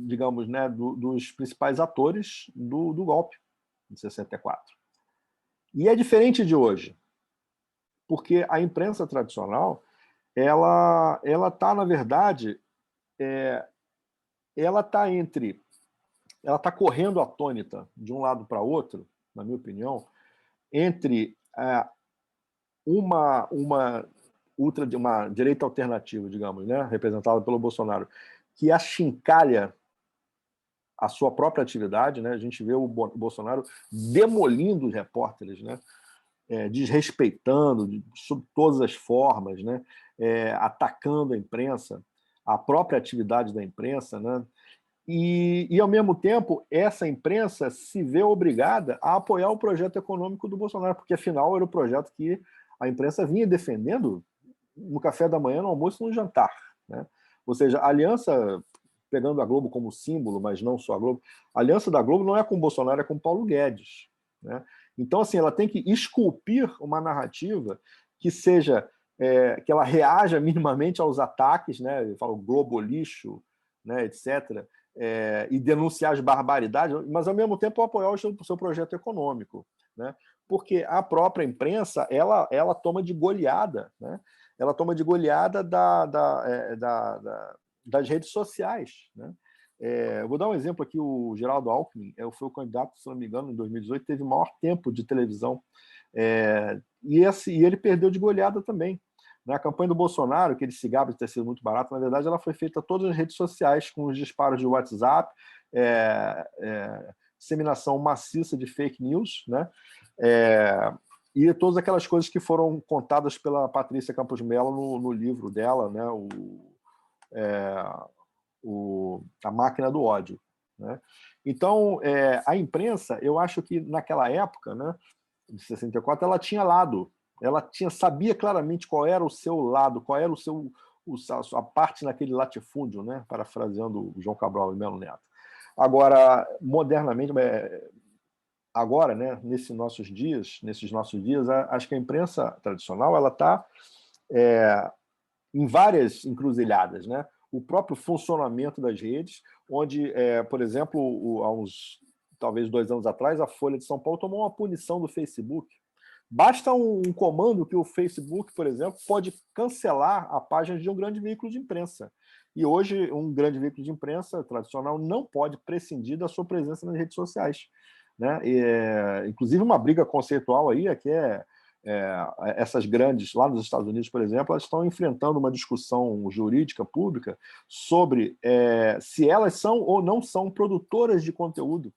digamos, né, dos principais atores do golpe de 64. E é diferente de hoje, porque a imprensa tradicional ela está, na verdade, ela está correndo atônita de um lado para outro, na minha opinião, entre uma direita alternativa, digamos, né, representada pelo Bolsonaro, que achincalha a sua própria atividade, né? A gente vê o Bolsonaro demolindo os repórteres, né? Desrespeitando sob todas as formas, né? Atacando a imprensa, a própria atividade da imprensa, né? E, ao mesmo tempo, essa imprensa se vê obrigada a apoiar o projeto econômico do Bolsonaro, porque, afinal, era o projeto que a imprensa vinha defendendo no café da manhã, no almoço e no jantar, né? Ou seja, a aliança, pegando a Globo como símbolo, mas não só a Globo, a aliança da Globo não é com o Bolsonaro, é com o Paulo Guedes, né? Então, assim, ela tem que esculpir uma narrativa que seja, que ela reaja minimamente aos ataques, né? Eu falo Globo lixo, né, etc., e denunciar as barbaridades, mas, ao mesmo tempo, apoiar o seu projeto econômico, né? Porque a própria imprensa, ela toma de goleada, né? Ela toma de goleada das redes sociais, né? Eu vou dar um exemplo aqui, o Geraldo Alckmin foi o candidato, se não me engano, em 2018, teve o maior tempo de televisão, e ele perdeu de goleada também. Na campanha do Bolsonaro, que ele se gaba de ter sido muito barato, na verdade, ela foi feita todas as redes sociais, com os disparos de WhatsApp, disseminação maciça de fake news, né? E todas aquelas coisas que foram contadas pela Patrícia Campos Mello no livro dela, né? A Máquina do Ódio, né? Então, a imprensa, eu acho que naquela época, né, de 64, ela tinha lado, sabia claramente qual era o seu lado, qual era a parte naquele latifúndio, né, parafraseando o João Cabral e Melo Neto. Agora, modernamente, agora, né, nesses nossos dias, acho que a imprensa tradicional ela está em várias encruzilhadas, né? O próprio funcionamento das redes, onde, por exemplo, há talvez 2 anos atrás, a Folha de São Paulo tomou uma punição do Facebook. Basta um comando que o Facebook, por exemplo, pode cancelar a página de um grande veículo de imprensa. E hoje, um grande veículo de imprensa tradicional não pode prescindir da sua presença nas redes sociais, né? Inclusive, uma briga conceitual aí é que essas grandes, lá nos Estados Unidos, por exemplo, elas estão enfrentando uma discussão jurídica pública sobre se elas são ou não são produtoras de conteúdo,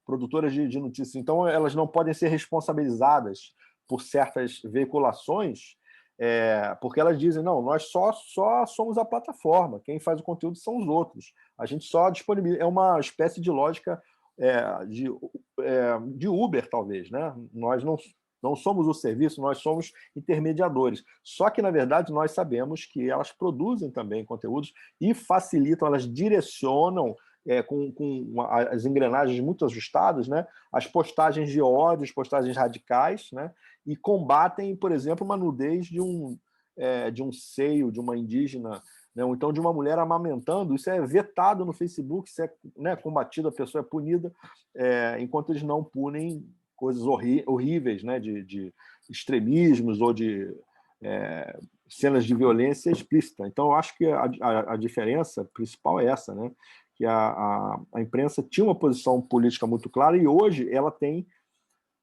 produtoras de notícias. Então, elas não podem ser responsabilizadas por certas veiculações, porque elas dizem, não, nós só somos a plataforma, quem faz o conteúdo são os outros, a gente só disponibiliza. É uma espécie de lógica de Uber, talvez, né? Nós Não somos o serviço, nós somos intermediadores. Só que, na verdade, nós sabemos que elas produzem também conteúdos e facilitam, elas direcionam com as engrenagens muito ajustadas, né, as postagens de ódio, as postagens radicais, né, e combatem, por exemplo, uma nudez de um seio, de uma indígena, né, ou então de uma mulher amamentando. Isso é vetado no Facebook, isso é, né, combatido, a pessoa é punida, enquanto eles não punem coisas horríveis, né, de extremismos ou de cenas de violência explícita. Então, eu acho que a diferença principal é essa, né, que a imprensa tinha uma posição política muito clara e hoje ela tem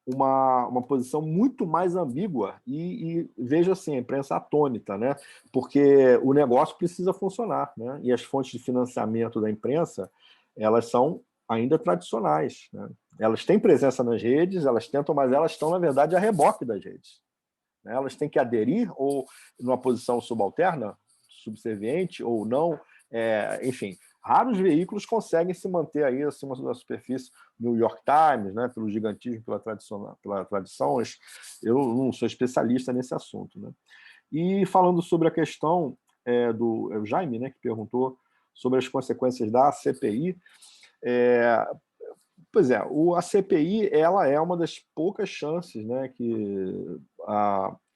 uma posição muito mais ambígua e veja assim, a imprensa atônita, né, porque o negócio precisa funcionar, né, e as fontes de financiamento da imprensa, elas são ainda tradicionais, né? Elas têm presença nas redes, elas tentam, mas elas estão, na verdade, a reboque das redes, né? Elas têm que aderir ou numa posição subalterna, subserviente ou não, enfim, raros veículos conseguem se manter aí acima da superfície. New York Times, né, pelo gigantismo, pela tradição, eu não sou especialista nesse assunto, né? E falando sobre a questão do Jaime, né, que perguntou sobre as consequências da CPI, pois é, a CPI ela é uma das poucas chances, né, que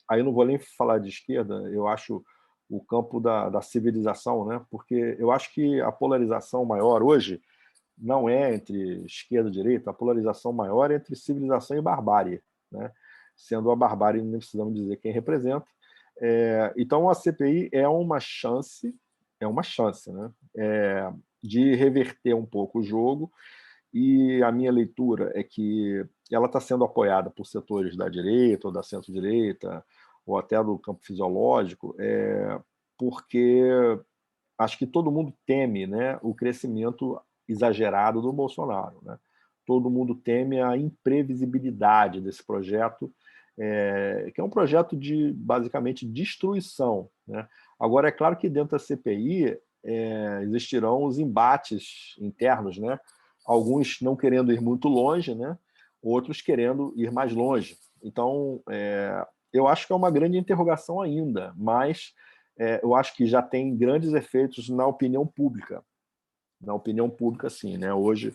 aí eu não vou nem falar de esquerda, eu acho o campo da civilização, né, porque eu acho que a polarização maior hoje não é entre esquerda e direita, a polarização maior é entre civilização e barbárie, né, sendo a barbárie, não precisamos dizer quem representa. Então a CPI é uma chance, né, de reverter um pouco o jogo, e a minha leitura é que ela está sendo apoiada por setores da direita ou da centro-direita, ou até do campo fisiológico, porque acho que todo mundo teme, né, o crescimento exagerado do Bolsonaro, né? Todo mundo teme a imprevisibilidade desse projeto, que é um projeto de, basicamente, destruição, né? Agora, é claro que dentro da CPI existirão os embates internos, né? Alguns não querendo ir muito longe, né? Outros querendo ir mais longe. Então, eu acho que é uma grande interrogação ainda, mas eu acho que já tem grandes efeitos na opinião pública. Na opinião pública, sim, né? Hoje,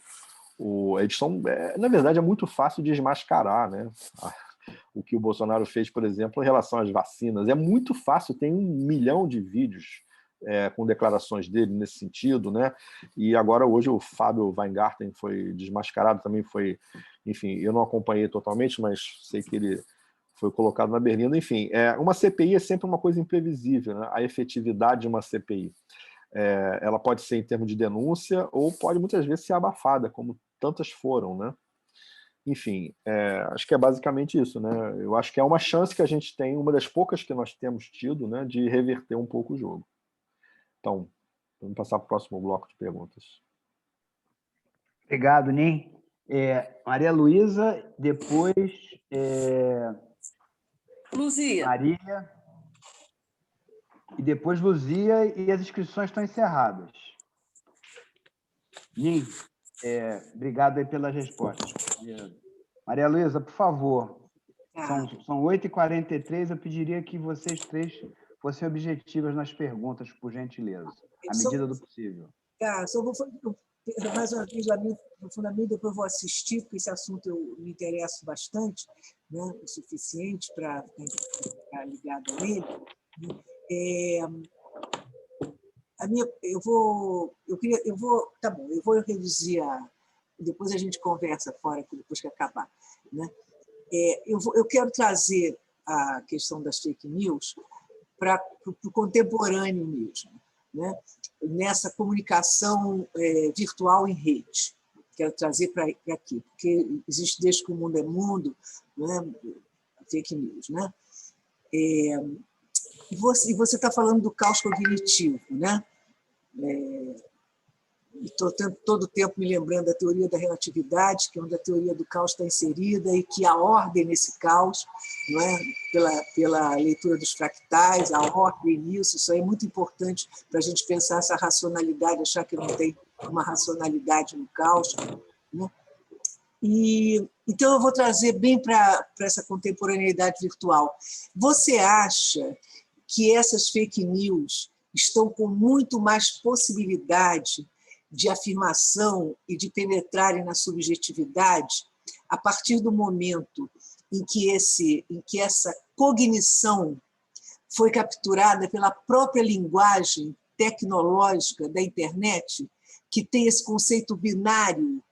eles são, na verdade, é muito fácil desmascarar, né? O que o Bolsonaro fez, por exemplo, em relação às vacinas. É muito fácil, tem 1 milhão de vídeos com declarações dele nesse sentido, né? E agora, hoje, o Fábio Weingarten foi desmascarado, também foi... Enfim, eu não acompanhei totalmente, mas sei que ele foi colocado na berlinda. Enfim, uma CPI é sempre uma coisa imprevisível, né? A efetividade de uma CPI. Ela pode ser em termos de denúncia ou pode, muitas vezes, ser abafada, como tantas foram, né? Enfim, acho que é basicamente isso, né? Eu acho que é uma chance que a gente tem, uma das poucas que nós temos tido, né, de reverter um pouco o jogo. Então, vamos passar para o próximo bloco de perguntas. Obrigado, Nin. Maria Luísa, depois Luzia. Maria, e depois Luzia, e as inscrições estão encerradas. Nin, obrigado aí pelas respostas. Maria Luísa, por favor, são 8h43, eu pediria que vocês três fossem objetivas nas perguntas, por gentileza, à medida do possível. Só vou mais uma vez, lamento profundamente, depois eu vou assistir, porque esse assunto eu me interesso bastante, né, o suficiente para ficar ligado nele. Tá bom, eu vou reduzir depois a gente conversa fora, depois que acabar, né? Eu quero trazer a questão das fake news para o contemporâneo mesmo, né? Nessa comunicação virtual em rede. Quero trazer para aqui, porque existe desde que o mundo é mundo, né? Fake news, né? E você está falando do caos cognitivo, né? Estou todo o tempo me lembrando da teoria da relatividade, que é onde a teoria do caos está inserida e que a ordem nesse caos, não é? Pela leitura dos fractais, a ordem nisso, isso aí é muito importante para a gente pensar essa racionalidade, achar que não tem uma racionalidade no caos, né? E Então, eu vou trazer bem para essa contemporaneidade virtual. Você acha que essas fake news estão com muito mais possibilidade de afirmação e de penetrarem na subjetividade a partir do momento em que essa cognição foi capturada pela própria linguagem tecnológica da internet, que tem esse conceito binário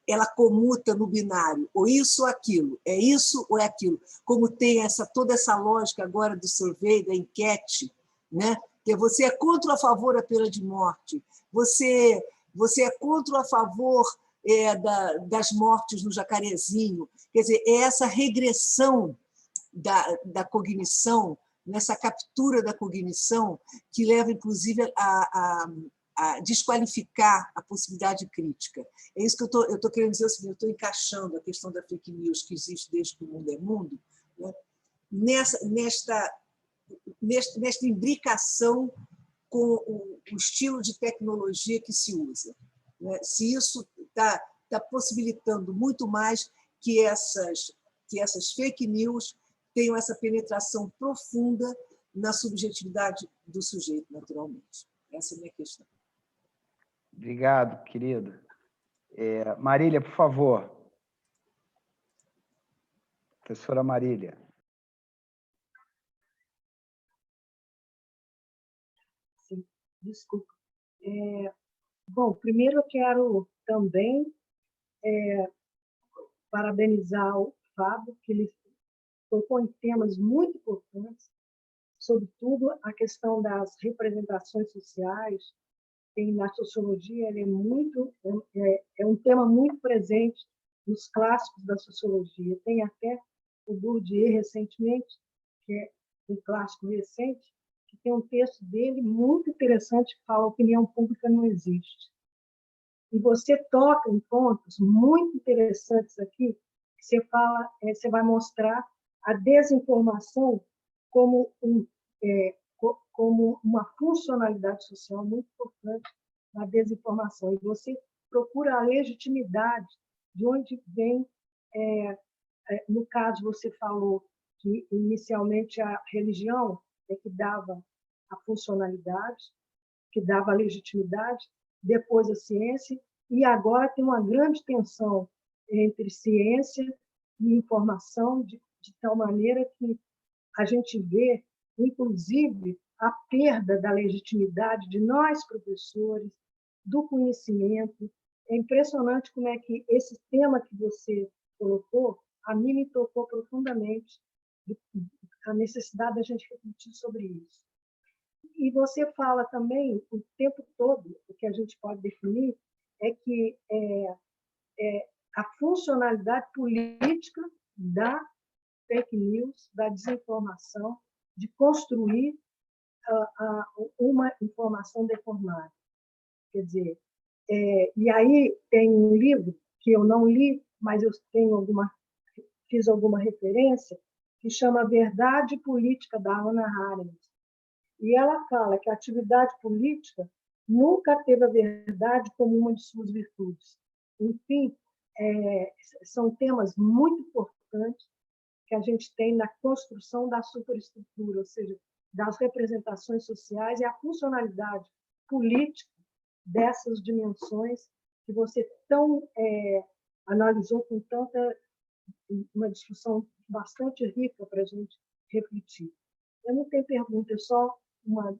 ela comuta no binário, ou isso ou aquilo, é isso ou é aquilo, como tem toda essa lógica agora do survey, da enquete, né? Que você é contra ou a favor da pena de morte, você é contra ou a favor das mortes no Jacarezinho. Quer dizer, é essa regressão da cognição, nessa captura da cognição, que leva, inclusive, a desqualificar a possibilidade crítica. É isso que eu estou querendo dizer, eu estou encaixando a questão da fake news que existe desde que o mundo é mundo, né, nesta imbricação com o estilo de tecnologia que se usa. Né? Se isso está possibilitando muito mais que essas fake news tenham essa penetração profunda na subjetividade do sujeito, naturalmente. Essa é a minha questão. Obrigado, querido. Marília, por favor. Professora Marília. Sim, desculpa. Bom, primeiro eu quero também parabenizar o Fábio, que ele tocou em temas muito importantes, sobretudo a questão das representações sociais. E na sociologia ele é um tema muito presente nos clássicos da sociologia. Tem até o Bourdieu recentemente, que é um clássico recente, que tem um texto dele muito interessante que fala: a opinião pública não existe. E você toca em pontos muito interessantes aqui, que você fala, você vai mostrar a desinformação como uma funcionalidade social muito importante na desinformação. E você procura a legitimidade de onde vem, no caso, você falou que, inicialmente, a religião é que dava a funcionalidade, que dava a legitimidade, depois a ciência, e agora tem uma grande tensão entre ciência e informação, de tal maneira que a gente vê, inclusive, a perda da legitimidade de nós, professores, do conhecimento. É impressionante como é que esse tema que você colocou, a mim me tocou profundamente, a necessidade da gente refletir sobre isso. E você fala também, o tempo todo, o que a gente pode definir é que a funcionalidade política da fake news, da desinformação, de construir uma informação deformada. Quer dizer, e aí tem um livro que eu não li, mas eu fiz alguma referência, que chama Verdade Política, da Hannah Arendt. E ela fala que a atividade política nunca teve a verdade como uma de suas virtudes. Enfim, são temas muito importantes que a gente tem na construção da superestrutura, ou seja, das representações sociais e a funcionalidade política dessas dimensões que você analisou com uma discussão bastante rica para a gente refletir. Eu não tenho pergunta, é só uma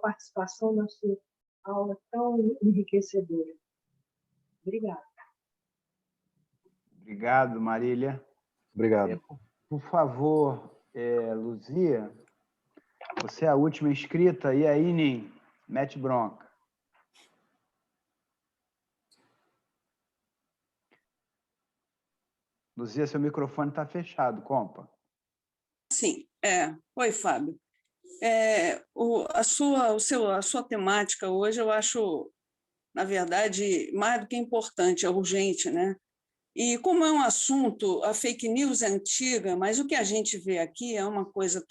participação na sua aula tão enriquecedora. Obrigada. Obrigado, Marília. Obrigado. Por favor, Luzia, você é a última inscrita, e aí, Nin, mete bronca. Luzia, seu microfone está fechado, compa. Sim, Oi, Fábio. A sua temática hoje eu acho, na verdade, mais do que importante, é urgente, né? E como é um assunto, a fake news é antiga, mas o que a gente vê aqui é uma coisa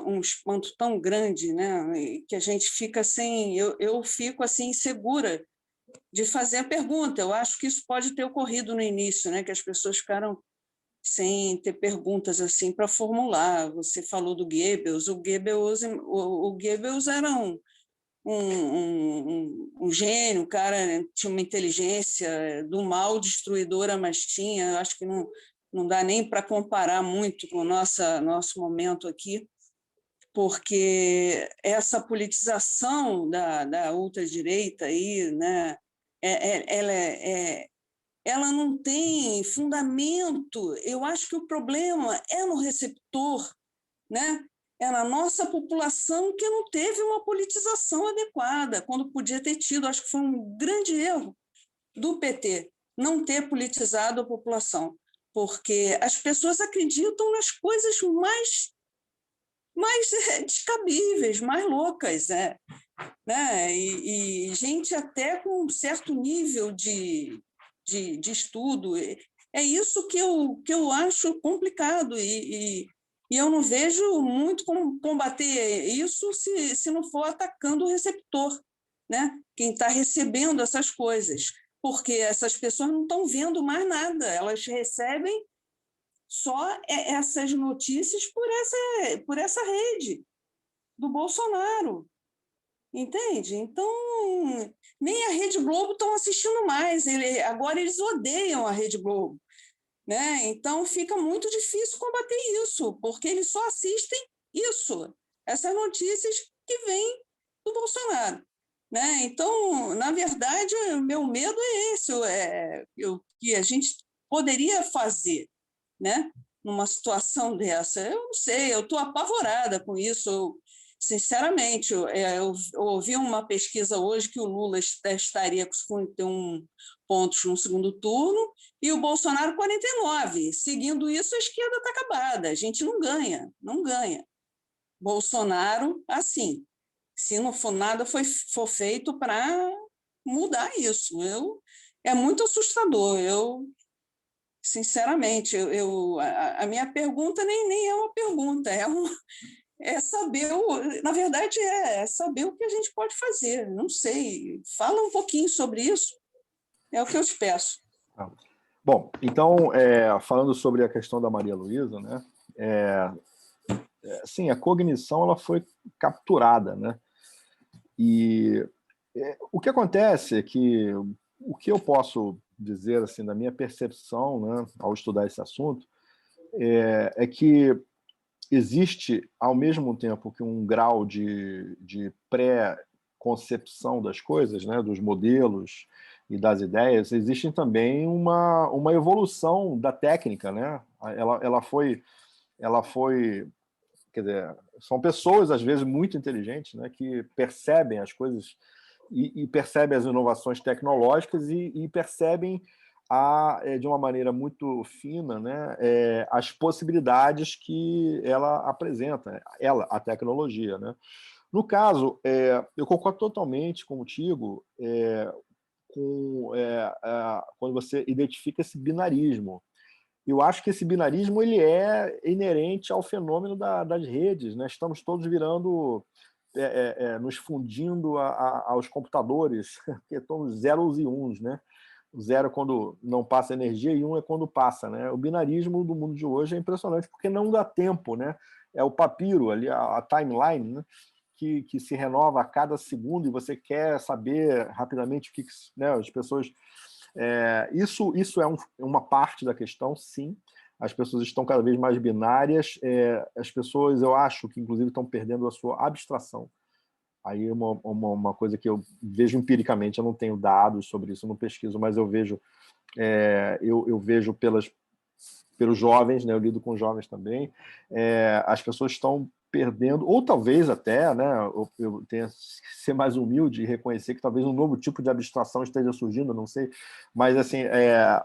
um espanto tão grande, né? Que a gente fica eu fico assim insegura de fazer a pergunta. Eu acho que isso pode ter ocorrido no início, né? Que as pessoas ficaram sem ter perguntas assim para formular. Você falou do Goebbels. O Goebbels era um gênio, o cara tinha uma inteligência do mal destruidora, mas tinha. Eu acho que não dá nem para comparar muito com o nosso momento aqui, porque essa politização da ultradireita aí, né, ela não tem fundamento. Eu acho que o problema é no receptor, né? É na nossa população que não teve uma politização adequada, quando podia ter tido. Acho que foi um grande erro do PT não ter politizado a população, porque as pessoas acreditam nas coisas mais descabíveis, mais loucas, né? E gente até com um certo nível de estudo. É isso que eu acho complicado, e eu não vejo muito como combater isso se não for atacando o receptor, né? Quem está recebendo essas coisas, porque essas pessoas não estão vendo mais nada, elas recebem só essas notícias por essa rede do Bolsonaro, entende? Então, nem a Rede Globo estão assistindo mais, agora eles odeiam a Rede Globo, né? Então, fica muito difícil combater isso, porque eles só assistem isso, essas notícias que vêm do Bolsonaro, né? Então, na verdade, o meu medo é esse, que a gente poderia fazer, né? Numa situação dessa. Eu não sei, eu estou apavorada com isso. Sinceramente, eu ouvi uma pesquisa hoje que o Lula estaria com 51 pontos no segundo turno e o Bolsonaro 49. Seguindo isso, a esquerda está acabada. A gente não ganha. Bolsonaro, assim, se não for nada for feito para mudar isso. É muito assustador. Sinceramente, a minha pergunta nem é uma pergunta, é saber, na verdade, é saber o que a gente pode fazer. Não sei, fala um pouquinho sobre isso, é o que eu te peço. Bom, então, falando sobre a questão da Maria Luísa, né, sim, a cognição ela foi capturada, né, e o que acontece é que o que eu posso dizer assim da minha percepção, né, ao estudar esse assunto, é que existe, ao mesmo tempo que um grau de pré-concepção das coisas, né, dos modelos e das ideias, existe também uma evolução da técnica, né? Ela foi, quer dizer, são pessoas às vezes muito inteligentes, né, que percebem as coisas e percebem as inovações tecnológicas e percebem de uma maneira muito fina, né, as possibilidades que ela apresenta, a tecnologia, né? No caso, eu concordo totalmente contigo quando você identifica esse binarismo. Eu acho que esse binarismo ele é inerente ao fenômeno das redes, né? Estamos todos virando, nos fundindo aos computadores, que estão zeros e uns, né? O zero quando não passa energia e um é quando passa, né? O binarismo do mundo de hoje é impressionante porque não dá tempo, né? É o papiro ali, a timeline, né? Que se renova a cada segundo e você quer saber rapidamente o que, né, as pessoas... Isso é uma parte da questão, sim. As pessoas estão cada vez mais binárias. As pessoas, eu acho que, inclusive, estão perdendo a sua abstração. Aí é uma coisa que eu vejo empiricamente, eu não tenho dados sobre isso, eu não pesquiso, mas eu vejo, eu vejo pelos jovens, né, eu lido com jovens também, as pessoas estão perdendo, ou talvez até, né, eu tenha que ser mais humilde e reconhecer que talvez um novo tipo de abstração esteja surgindo, não sei, mas assim,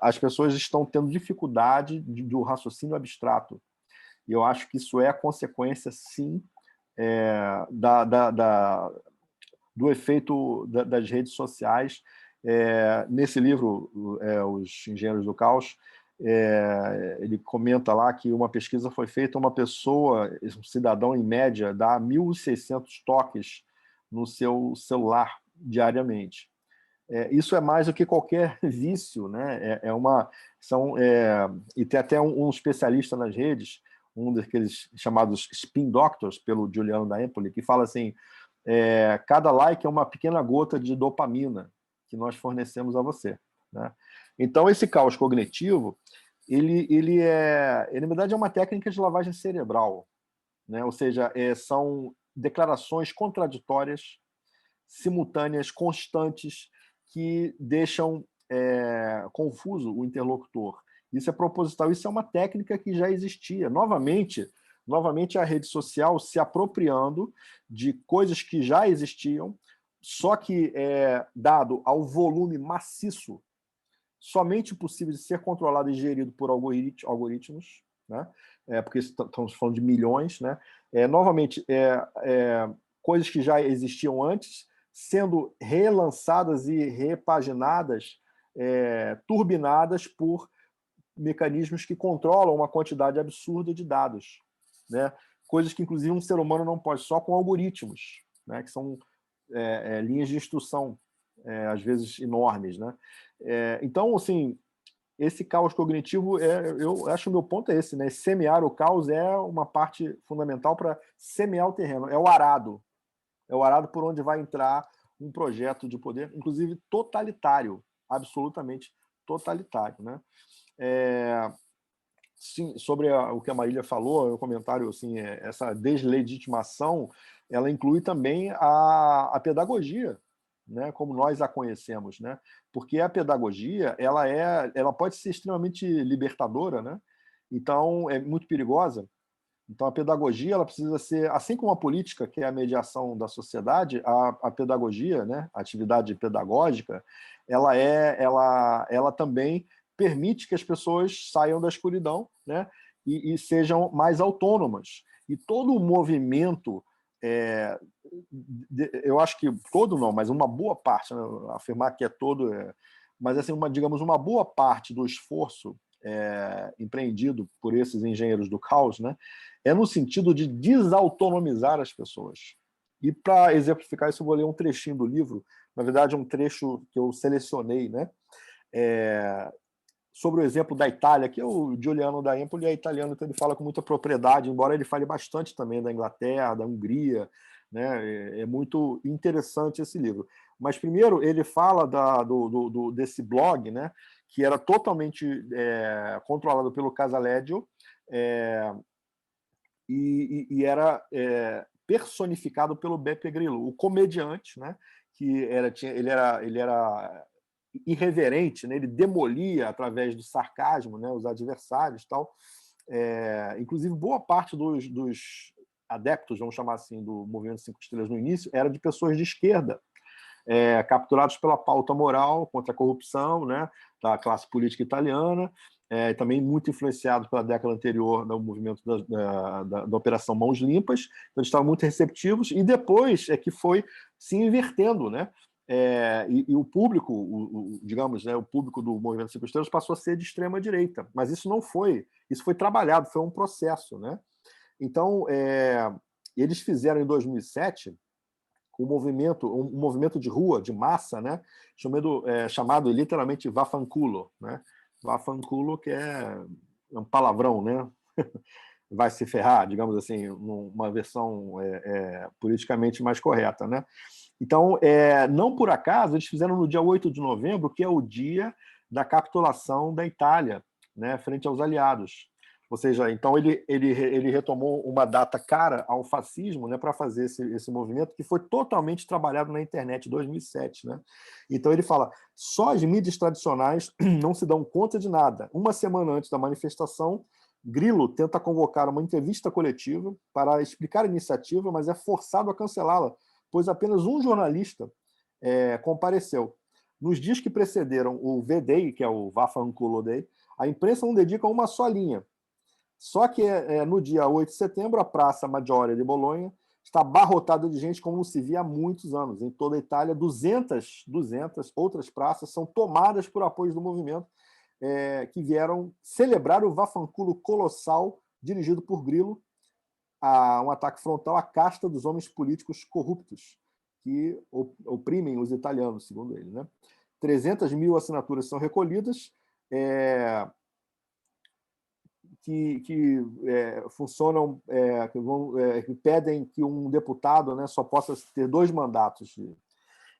as pessoas estão tendo dificuldade do raciocínio abstrato, e eu acho que isso é a consequência, sim, do efeito das redes sociais. Nesse livro, Os Engenheiros do Caos, ele comenta lá que uma pesquisa foi feita, uma pessoa, um cidadão em média, dá 1.600 toques no seu celular diariamente. isso é mais do que qualquer vício, né? E tem até um especialista nas redes, um daqueles chamados spin doctors, pelo Giuliano da Empoli, que fala assim, cada like é uma pequena gota de dopamina que nós fornecemos a você, né? Então, esse caos cognitivo, ele na verdade, é uma técnica de lavagem cerebral, né? Ou seja, são declarações contraditórias, simultâneas, constantes, que deixam confuso o interlocutor. Isso é proposital, isso é uma técnica que já existia. Novamente a rede social se apropriando de coisas que já existiam, só que dado ao volume maciço, somente possível de ser controlado e gerido por algoritmos, né? Porque estamos falando de milhões, né? Novamente, coisas que já existiam antes, sendo relançadas e repaginadas, turbinadas por mecanismos que controlam uma quantidade absurda de dados, né? Coisas que, inclusive, um ser humano não pode, só com algoritmos, né? Que são linhas de instrução, às vezes enormes, né? Então, assim, esse caos cognitivo, eu acho que o meu ponto é esse, né? Semear o caos é uma parte fundamental para semear o terreno, é o arado por onde vai entrar um projeto de poder, inclusive totalitário, absolutamente totalitário, né? Sim, sobre o que a Marília falou, o comentário, assim, essa deslegitimação, ela inclui também a pedagogia, né, como nós a conhecemos, né? Porque a pedagogia, ela pode ser extremamente libertadora, né? Então, é muito perigosa. Então, a pedagogia, ela precisa ser, assim como a política, que é a mediação da sociedade, a pedagogia, né, a atividade pedagógica, ela também permite que as pessoas saiam da escuridão, né, e sejam mais autônomas. E todo o movimento, eu acho que todo não, mas uma boa parte, né, afirmar que é todo, mas assim, digamos, uma boa parte do esforço empreendido por esses engenheiros do caos, né, é no sentido de desautonomizar as pessoas. E, para exemplificar isso, eu vou ler um trechinho do livro, na verdade, um trecho que eu selecionei, né, sobre o exemplo da Itália, que o Giuliano da Empoli é italiano, então ele fala com muita propriedade, embora ele fale bastante também da Inglaterra, da Hungria, né, é muito interessante esse livro. Mas, primeiro, ele fala desse blog, né, que era totalmente controlado pelo Casaleggio, e era personificado pelo Beppe Grillo, o comediante, né, que ele era irreverente, né, ele demolia através do sarcasmo, né, os adversários, tal. Inclusive, boa parte dos adeptos, vamos chamar assim, do Movimento 5 Estrelas no início, era de pessoas de esquerda, capturados pela pauta moral contra a corrupção, né, da classe política italiana, também muito influenciado pela década anterior do movimento da Operação Mãos Limpas, então eles estavam muito receptivos, e depois é que foi se invertendo, né? E o público, digamos, né, o público do Movimento 5 Estrelas passou a ser de extrema-direita, mas isso não foi, isso foi trabalhado, foi um processo, né? Então, eles fizeram em 2007 um movimento de rua, de massa, né, chamado literalmente Vaffanculo, né? Vaffanculo, que é um palavrão, né? Vai se ferrar, digamos assim, uma versão politicamente mais correta, né? Então, não por acaso, eles fizeram no dia 8 de novembro, que é o dia da capitulação da Itália, né, frente aos aliados. Ou seja, então ele retomou uma data cara ao fascismo, né, para fazer esse movimento, que foi totalmente trabalhado na internet em 2007. Né? Então ele fala, só as mídias tradicionais não se dão conta de nada. Uma semana antes da manifestação, Grillo tenta convocar uma entrevista coletiva para explicar a iniciativa, mas é forçado a cancelá-la, pois apenas um jornalista compareceu. Nos dias que precederam o V-Day, que é o Vaffanculo Day, a imprensa não dedica uma só linha. Só que no dia 8 de setembro, a Praça Maggiore de Bolonha está abarrotada de gente como não se via há muitos anos. Em toda a Itália, 200 outras praças são tomadas por apoios do movimento, que vieram celebrar o Vaffanculo colossal dirigido por Grillo, um ataque frontal à casta dos homens políticos corruptos, que oprimem os italianos, segundo ele, né? 300 mil assinaturas são recolhidas, que funcionam, que pedem que um deputado, né, só possa ter 2 mandatos.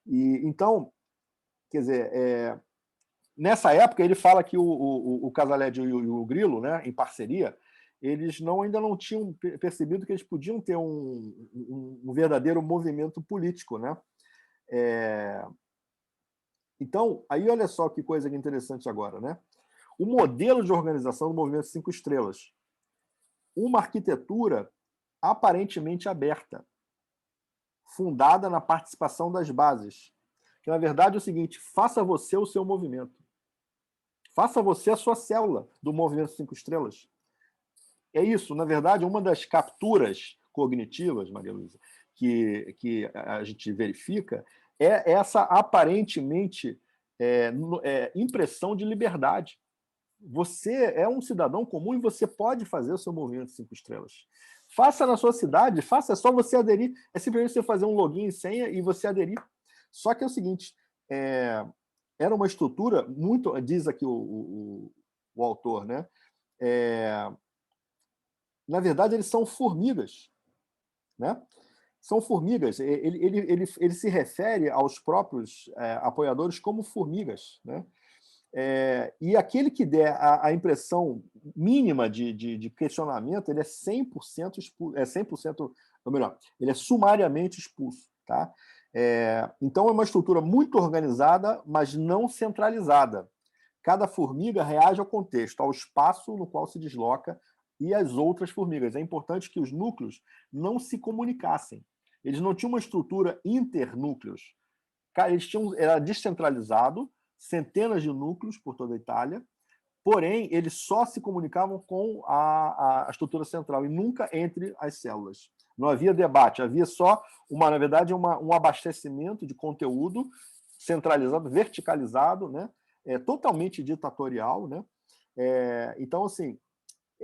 E então, quer dizer, nessa época ele fala que o Casaleggi e o Grillo, né, em parceria, eles ainda não tinham percebido que eles podiam ter um verdadeiro movimento político, né? Então, aí olha só que coisa interessante agora, né? O modelo de organização do Movimento 5 Estrelas. Uma arquitetura aparentemente aberta, fundada na participação das bases. Que, na verdade, é o seguinte: faça você o seu movimento. Faça você a sua célula do Movimento 5 Estrelas. É isso, na verdade, uma das capturas cognitivas, Maria Luísa, que a gente verifica é essa aparentemente impressão de liberdade. Você é um cidadão comum e você pode fazer o seu movimento 5 estrelas. Faça na sua cidade, faça, é só você aderir. É simplesmente você fazer um login e senha e você aderir. Só que é o seguinte, era uma estrutura muito... Diz aqui o autor, né? Na verdade, eles são formigas, né? São formigas. Ele se refere aos próprios apoiadores como formigas, né? E aquele que der a impressão mínima de questionamento, ele é 100% expulso, 100%, ou melhor, ele é sumariamente expulso, tá? Então é uma estrutura muito organizada, mas não centralizada. Cada formiga reage ao contexto, ao espaço no qual se desloca e às outras formigas. É importante que os núcleos não se comunicassem. Eles não tinham uma estrutura internúcleos. Era descentralizado, centenas de núcleos por toda a Itália, porém, eles só se comunicavam com a estrutura central e nunca entre as células. Não havia debate, havia só, na verdade, um abastecimento de conteúdo centralizado, verticalizado, né? Totalmente ditatorial, né? Então, assim,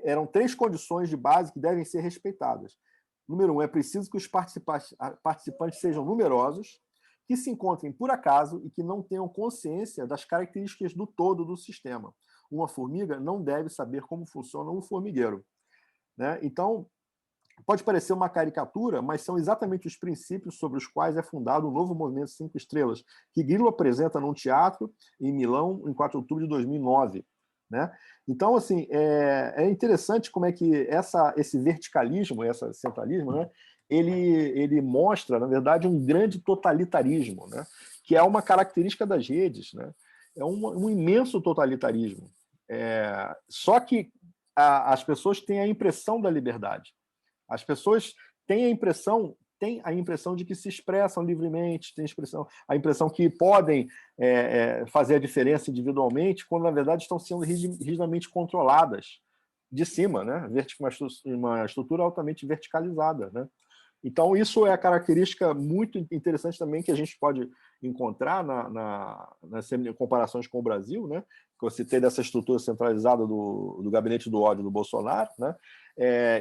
eram 3 condições de base que devem ser respeitadas. Número 1, é preciso que os participantes sejam numerosos, que se encontrem por acaso e que não tenham consciência das características do todo do sistema. Uma formiga não deve saber como funciona um formigueiro, né? Então, pode parecer uma caricatura, mas são exatamente os princípios sobre os quais é fundado o novo Movimento 5 Estrelas, que Grillo apresenta num teatro em Milão, em 4 de outubro de 2009. Né? Então, assim, é interessante como é que esse verticalismo, esse centralismo, né, ele mostra, na verdade, um grande totalitarismo, né, que é uma característica das redes, né? É um imenso totalitarismo. Só que as pessoas têm a impressão da liberdade. As pessoas têm a impressão de que se expressam livremente, têm a impressão que podem fazer a diferença individualmente, quando, na verdade, estão sendo rigidamente controladas de cima, né? Uma estrutura altamente verticalizada, né? Então, isso é a característica muito interessante também que a gente pode encontrar nas comparações com o Brasil, né? Que você tem dessa estrutura centralizada do gabinete do ódio do Bolsonaro, né?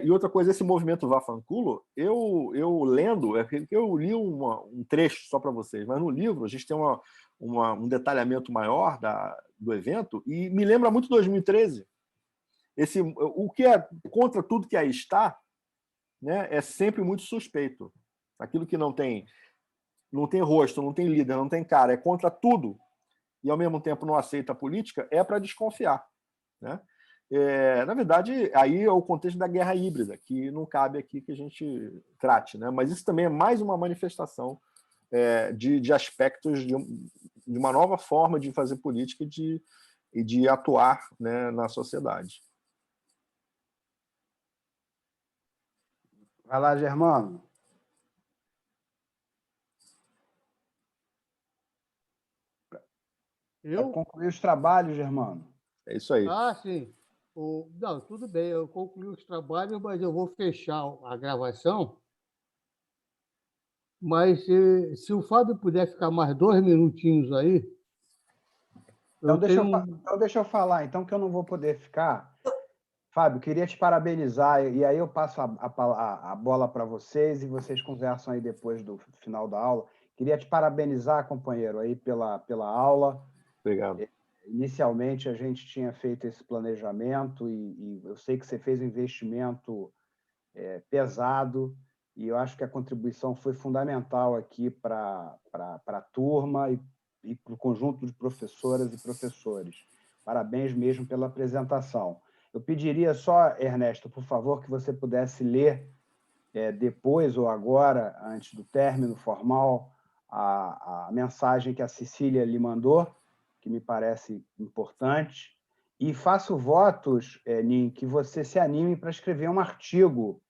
E outra coisa, esse movimento Vaffanculo, eu lendo, eu li um trecho só para vocês, mas no livro a gente tem um detalhamento maior do evento e me lembra muito 2013. O que é contra tudo que aí está, né, é sempre muito suspeito. Aquilo que não tem rosto, não tem líder, não tem cara, é contra tudo e ao mesmo tempo não aceita a política, é para desconfiar, né? Na verdade, aí é o contexto da guerra híbrida, que não cabe aqui que a gente trate, né? Mas isso também é mais uma manifestação de aspectos de uma nova forma de fazer política e de atuar, né, na sociedade. Vai lá, Germano. Eu? Concluir os trabalhos, Germano. É isso aí. Ah, sim. Não, tudo bem, eu concluí os trabalhos, mas eu vou fechar a gravação. Mas se o Fábio puder ficar mais 2 minutinhos aí... Então deixa eu falar, então, que eu não vou poder ficar. Fábio, queria te parabenizar, e aí eu passo a bola para vocês, e vocês conversam aí depois do final da aula. Queria te parabenizar, companheiro, aí pela aula. Obrigado. Inicialmente, a gente tinha feito esse planejamento e eu sei que você fez um investimento pesado e eu acho que a contribuição foi fundamental aqui para a turma e para o conjunto de professoras e professores. Parabéns mesmo pela apresentação. Eu pediria só, Ernesto, por favor, que você pudesse ler depois ou agora, antes do término formal, a mensagem que a Cecília lhe mandou, que me parece importante, e faço votos, Nin, que você se anime para escrever um artigo,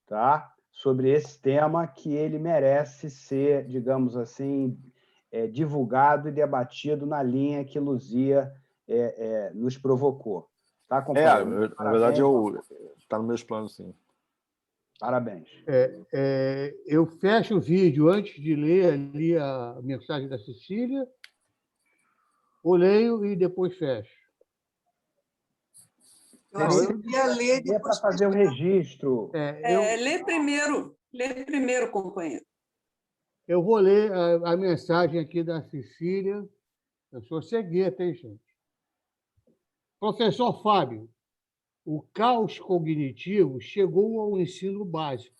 tá? Sobre esse tema, que ele merece ser, digamos assim, divulgado e debatido na linha que Luzia nos provocou. Tá, companheiro? Na verdade, está nos meus planos, sim. Parabéns. Eu fecho o vídeo antes de ler ali a mensagem da Cecília, ou leio e depois fecho? Eu ia ler para fazer o registro. Lê primeiro, companheiro. Eu vou ler a mensagem aqui da Cecília. Eu sou cegueta, hein, gente? Professor Fábio, o caos cognitivo chegou ao ensino básico.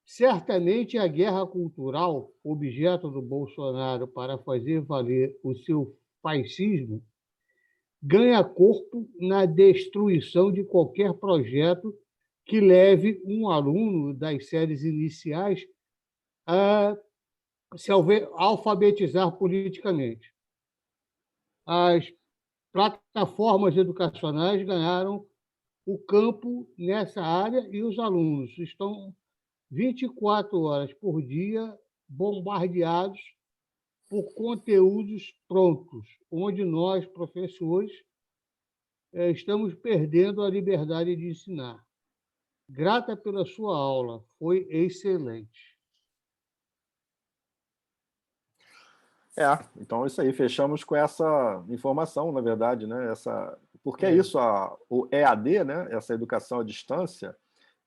Certamente a guerra cultural, objeto do Bolsonaro para fazer valer o seu fascismo, ganha corpo na destruição de qualquer projeto que leve um aluno das séries iniciais a se alfabetizar politicamente. As plataformas educacionais ganharam o campo nessa área e os alunos estão 24 horas por dia bombardeados por conteúdos prontos, onde nós, professores, estamos perdendo a liberdade de ensinar. Grata pela sua aula, foi excelente. Então é isso aí, fechamos com essa informação, na verdade, né? Porque é isso, o EAD, né? Essa educação à distância,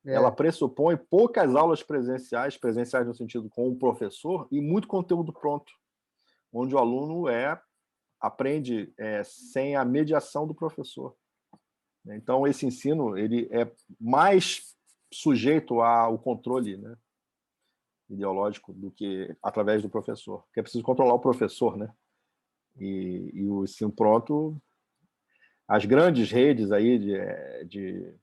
ela pressupõe poucas aulas presenciais no sentido com o professor, e muito conteúdo pronto, onde o aluno aprende sem a mediação do professor. Então, esse ensino ele é mais sujeito ao controle, né, ideológico do que através do professor, porque é preciso controlar o professor, né? E o ensino pronto, as grandes redes aí de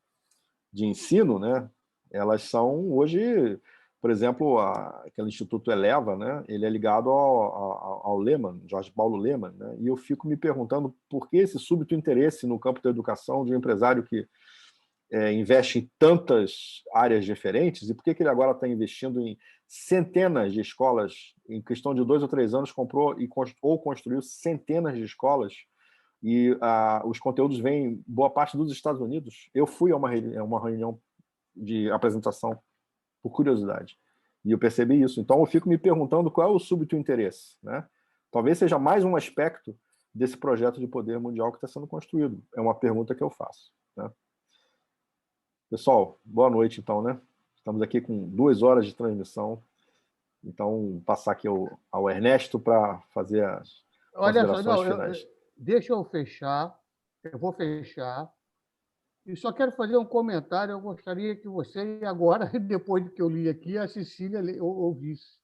ensino, né? Elas são hoje, por exemplo, aquele Instituto Eleva, né? Ele é ligado ao Lehman, Jorge Paulo Lehmann, né? E eu fico me perguntando por que esse súbito interesse no campo da educação de um empresário que investe em tantas áreas diferentes, e por que ele agora está investindo em centenas de escolas, em questão de 2 ou 3 anos, comprou ou construiu centenas de escolas, e os conteúdos vêm, boa parte, dos Estados Unidos. Eu fui a uma reunião de apresentação, por curiosidade, e eu percebi isso. Então, eu fico me perguntando qual é o súbito interesse, né? Talvez seja mais um aspecto desse projeto de poder mundial que está sendo construído. É uma pergunta que eu faço, né? Pessoal, boa noite, então, né? Estamos aqui com 2 horas de transmissão. Então, passar aqui ao Ernesto para fazer as considerações finais. Deixa eu fechar. Eu vou fechar. E só quero fazer um comentário. Eu gostaria que você, agora, depois do que eu li aqui, a Cecília ouvisse.